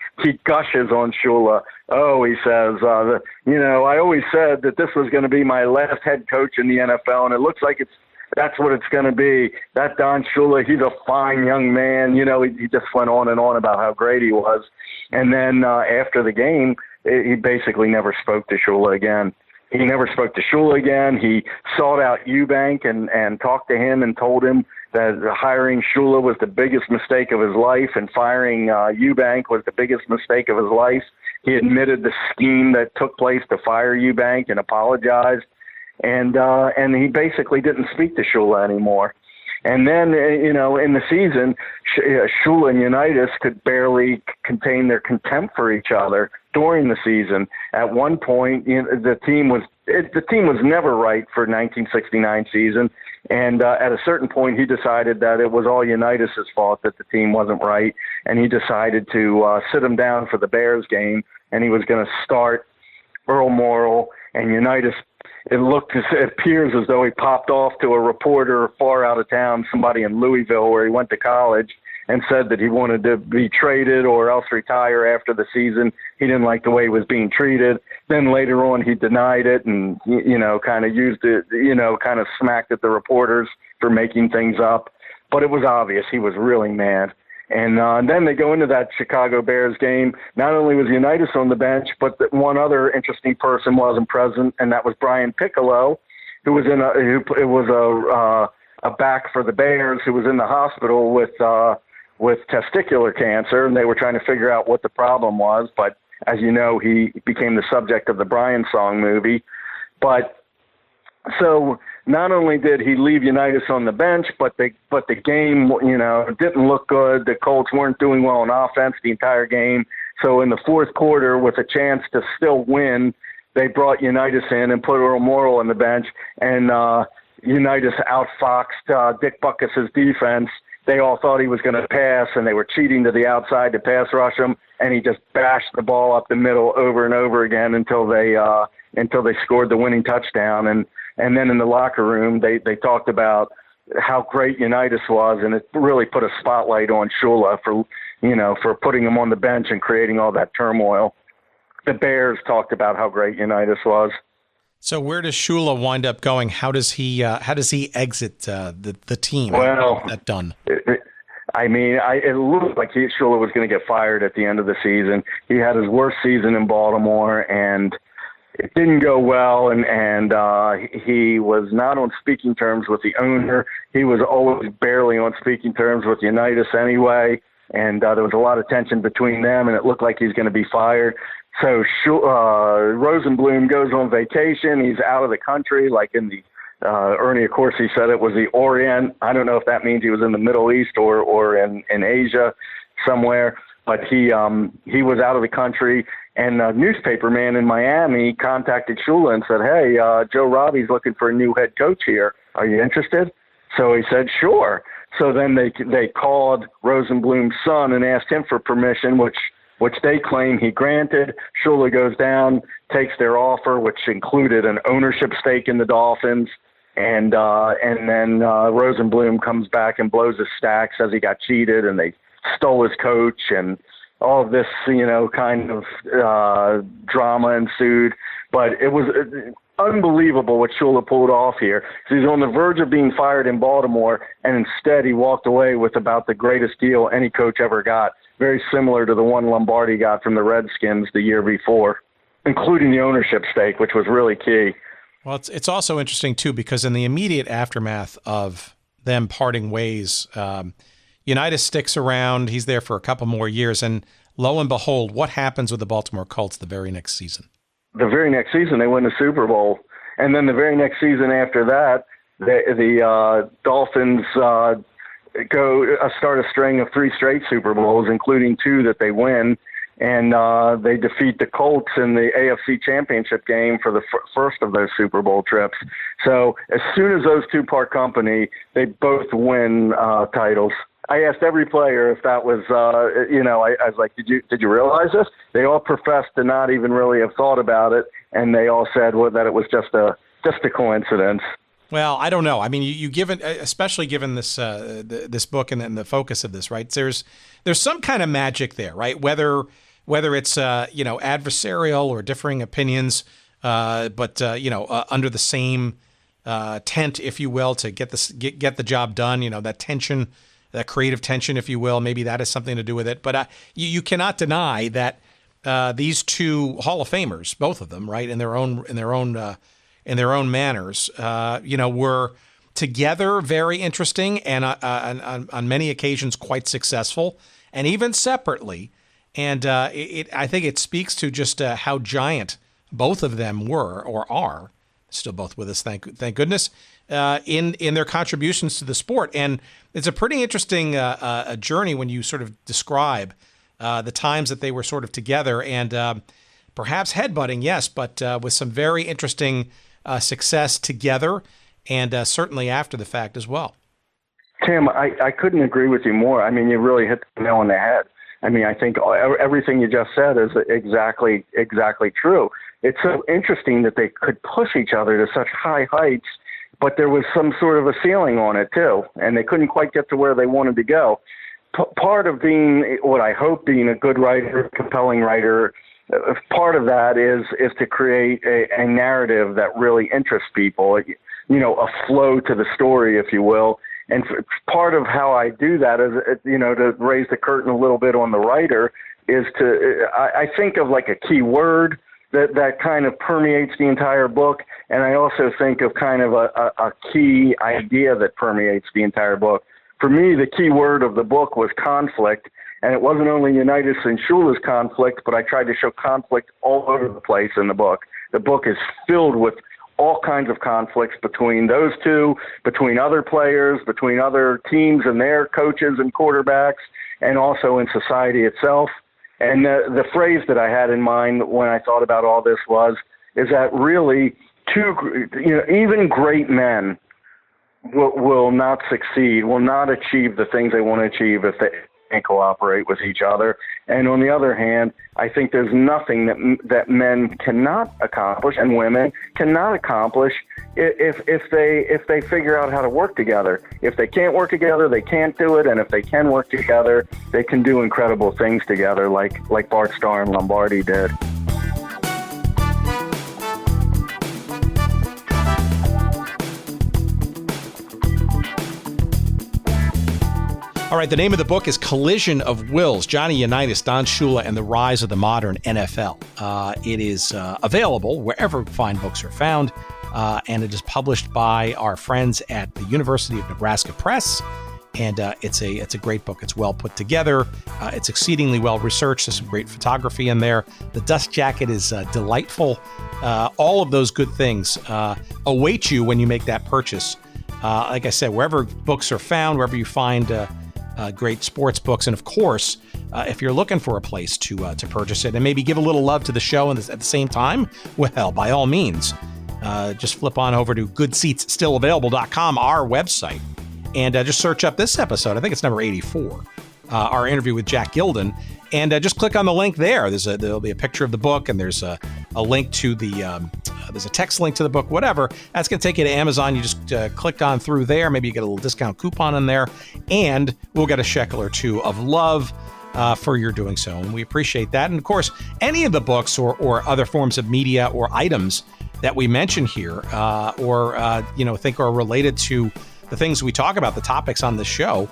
gushes on Shula. Oh, he says, I always said that this was going to be my last head coach in the NFL, and it looks like that's what it's going to be. That Don Shula, he's a fine young man. He just went on and on about how great he was. And then after the game, he basically never spoke to Shula again. He never spoke to Shula again. He sought out Ewbank and talked to him and told him that hiring Shula was the biggest mistake of his life, and firing Ewbank was the biggest mistake of his life. He admitted the scheme that took place to fire Ewbank and apologized, and he basically didn't speak to Shula anymore. And then, in the season, Shula and Unitas could barely contain their contempt for each other during the season. At one point, the team was never right for 1969 season. And at a certain point, he decided that it was all Unitas' fault that the team wasn't right, and he decided to sit him down for the Bears game, and he was going to start Earl Morrall and Unitas. It appears as though he popped off to a reporter far out of town, somebody in Louisville where he went to college, and said that he wanted to be traded or else retire after the season. He didn't like the way he was being treated. Then later on, he denied it and, kind of used it, kind of smacked at the reporters for making things up. But it was obvious he was really mad. And then they go into that Chicago Bears game. Not only was Unitas on the bench, but one other interesting person wasn't present, and that was Brian Piccolo, who was a back for the Bears who was in the hospital with testicular cancer, and they were trying to figure out what the problem was. But as you know, he became the subject of the Brian Song movie. But so not only did he leave Unitas on the bench, but the game, didn't look good. The Colts weren't doing well on offense the entire game. So in the fourth quarter, with a chance to still win, they brought Unitas in and put Earl Morrall on the bench, and Unitas outfoxed Dick Butkus's defense. They all thought he was going to pass, and they were cheating to the outside to pass rush him, and he just bashed the ball up the middle over and over again until they scored the winning touchdown. And then in the locker room, they talked about how great Unitas was, and it really put a spotlight on Shula for putting him on the bench and creating all that turmoil. The Bears talked about how great Unitas was. So where does Shula wind up going? How does he exit the team? Well, that done. It looked like Shula was going to get fired at the end of the season. He had his worst season in Baltimore, and it didn't go well. And he was not on speaking terms with the owner. He was always barely on speaking terms with Unitas anyway. And there was a lot of tension between them, and it looked like he's going to be fired. So Rosenblum goes on vacation. He's out of the country, like in the Ernie, of course, he said it was the Orient. I don't know if that means he was in the Middle East or in Asia somewhere, but he was out of the country. And a newspaper man in Miami contacted Shula and said, "Hey, Joe Robbie's looking for a new head coach here. Are you interested?" So he said, "Sure." So then they called Rosenblum's son and asked him for permission, which they claim he granted. Shula goes down, takes their offer, which included an ownership stake in the Dolphins, and then Rosenblum comes back and blows his stack, says he got cheated, and they stole his coach, and all of this, kind of drama ensued. But it was unbelievable what Shula pulled off here. So he's on the verge of being fired in Baltimore, and instead he walked away with about the greatest deal any coach ever got, very similar to the one Lombardi got from the Redskins the year before, including the ownership stake, which was really key. Well, it's also interesting, too, because in the immediate aftermath of them parting ways, Unitas sticks around. He's there for a couple more years. And lo and behold, what happens with the Baltimore Colts the very next season? The very next season, they win the Super Bowl. And then the very next season after that, the Dolphins start a string of 3 straight Super Bowls, including 2 that they win. And they defeat the Colts in the AFC Championship game for the first of those Super Bowl trips. So as soon as those 2 part company, they both win titles. I asked every player if that was, I was like, did you realize this? They all professed to not even really have thought about it, and they all said that it was just a coincidence. Well, I don't know. I mean, you given, especially given this this book and the focus of this, right? There's some kind of magic there, right? Whether it's adversarial or differing opinions, but under the same tent, if you will, to get the job done. That tension, that creative tension, if you will, maybe that has something to do with it. But you cannot deny that these 2 Hall of Famers, both of them, right, in their own manners, were together very interesting and on many occasions quite successful, and even separately. And I think it speaks to just how giant both of them were or are, still both with us, thank goodness, in their contributions to the sport. And it's a pretty interesting a journey when you sort of describe the times that they were sort of together and perhaps headbutting, yes, but with some very interesting success together and certainly after the fact as well. Tim, I couldn't agree with you more. I mean, you really hit the nail on the head. I mean, I think everything you just said is exactly true. It's so interesting that they could push each other to such high heights, but there was some sort of a ceiling on it too, and they couldn't quite get to where they wanted to go. Part of being what I hope being a good writer, compelling writer, part of that is to create a narrative that really interests people, a flow to the story, if you will. And part of how I do that is, to raise the curtain a little bit on the writer is I think of like a key word that kind of permeates the entire book. And I also think of kind of a key idea that permeates the entire book. For me, the key word of the book was conflict. And it wasn't only Unitas and Shula's conflict, but I tried to show conflict all over the place in the book. The book is filled with all kinds of conflicts between those 2, between other players, between other teams and their coaches and quarterbacks, and also in society itself. And the phrase that I had in mind when I thought about all this is that really even great men will not succeed, will not achieve the things they want to achieve if they can't cooperate with each other. And on the other hand, I think there's nothing that men cannot accomplish and women cannot accomplish if they figure out how to work together. If they can't work together, they can't do it. And if they can work together, they can do incredible things together, like Bart Starr and Lombardi did. All right, the name of the book is Collision of Wills, Johnny Unitas, Don Shula, and the Rise of the Modern NFL. It is available wherever fine books are found, and it is published by our friends at the University of Nebraska Press, and it's a great book. It's well put together. It's exceedingly well researched. There's some great photography in there. The dust jacket is delightful. All of those good things await you when you make that purchase. Like I said, wherever books are found, wherever you find great sports books. And of course, if you're looking for a place to purchase it and maybe give a little love to the show and at the same time, well, by all means, just flip on over to goodseatsstillavailable.com, our website, and just search up this episode. I think it's number 84, our interview with Jack Gilden, and just click on the link there. There'll be a picture of the book, and there's a link to the, there's a text link to the book, whatever. That's going to take you to Amazon. You just click on through there. Maybe you get a little discount coupon in there, and we'll get a shekel or two of love for your doing so. And we appreciate that. And of course, any of the books or other forms of media or items that we mention here or think are related to the things we talk about, the topics on the show,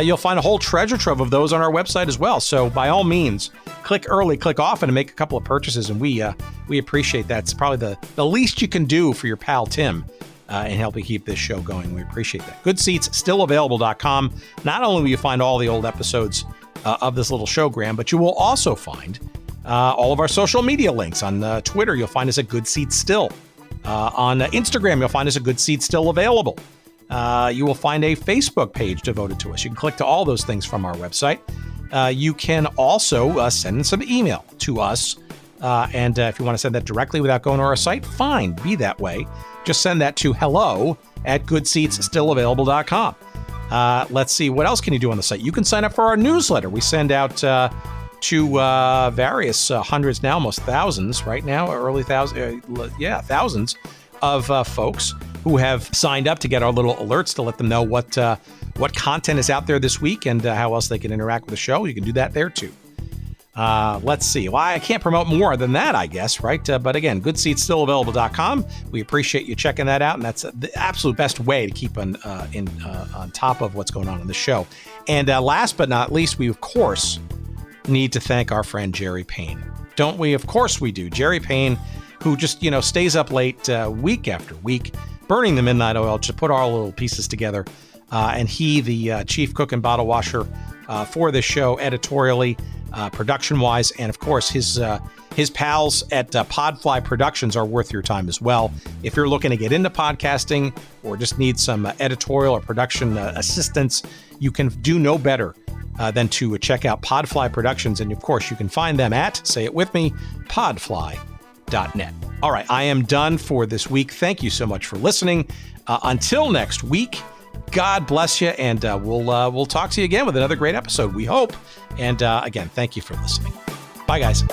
you'll find a whole treasure trove of those on our website as well. So by all means, click early, click often, and make a couple of purchases. And we appreciate that. It's probably the least you can do for your pal Tim and help you keep this show going. We appreciate that. GoodSeatsStillAvailable.com. Not only will you find all the old episodes of this little showgram, but you will also find all of our social media links. On Twitter, you'll find us at Good Seats Still. On Instagram, you'll find us at Good Seats Still Available. You will find a Facebook page devoted to us. You can click to all those things from our website. You can also send some email to us. And if you want to send that directly without going to our site, fine, be that way. Just send that to hello@goodseatsstillavailable.com. Let's see, what else can you do on the site? You can sign up for our newsletter. We send out to various hundreds now, almost thousands right now, thousands of folks who have signed up to get our little alerts to let them know what content is out there this week and how else they can interact with the show. You can do that there too. Let's see. Well, I can't promote more than that, I guess, right? But again, goodseatsstillavailable.com. We appreciate you checking that out, and that's the absolute best way to keep on top of what's going on in the show. And last but not least, we of course need to thank our friend Jerry Payne, don't we? Of course we do. Jerry Payne, who just stays up late week after week, burning the midnight oil to put our little pieces together. And he, the chief cook and bottle washer for this show, editorially, production-wise, and of course his pals at Podfly Productions are worth your time as well. If you're looking to get into podcasting or just need some editorial or production assistance, you can do no better than to check out Podfly Productions, and of course you can find them at, say it with me, podfly.net. All right, I am done for this week. Thank you so much for listening. Until next week, God bless you, and we'll talk to you again with another great episode, we hope. And again, thank you for listening. Bye, guys.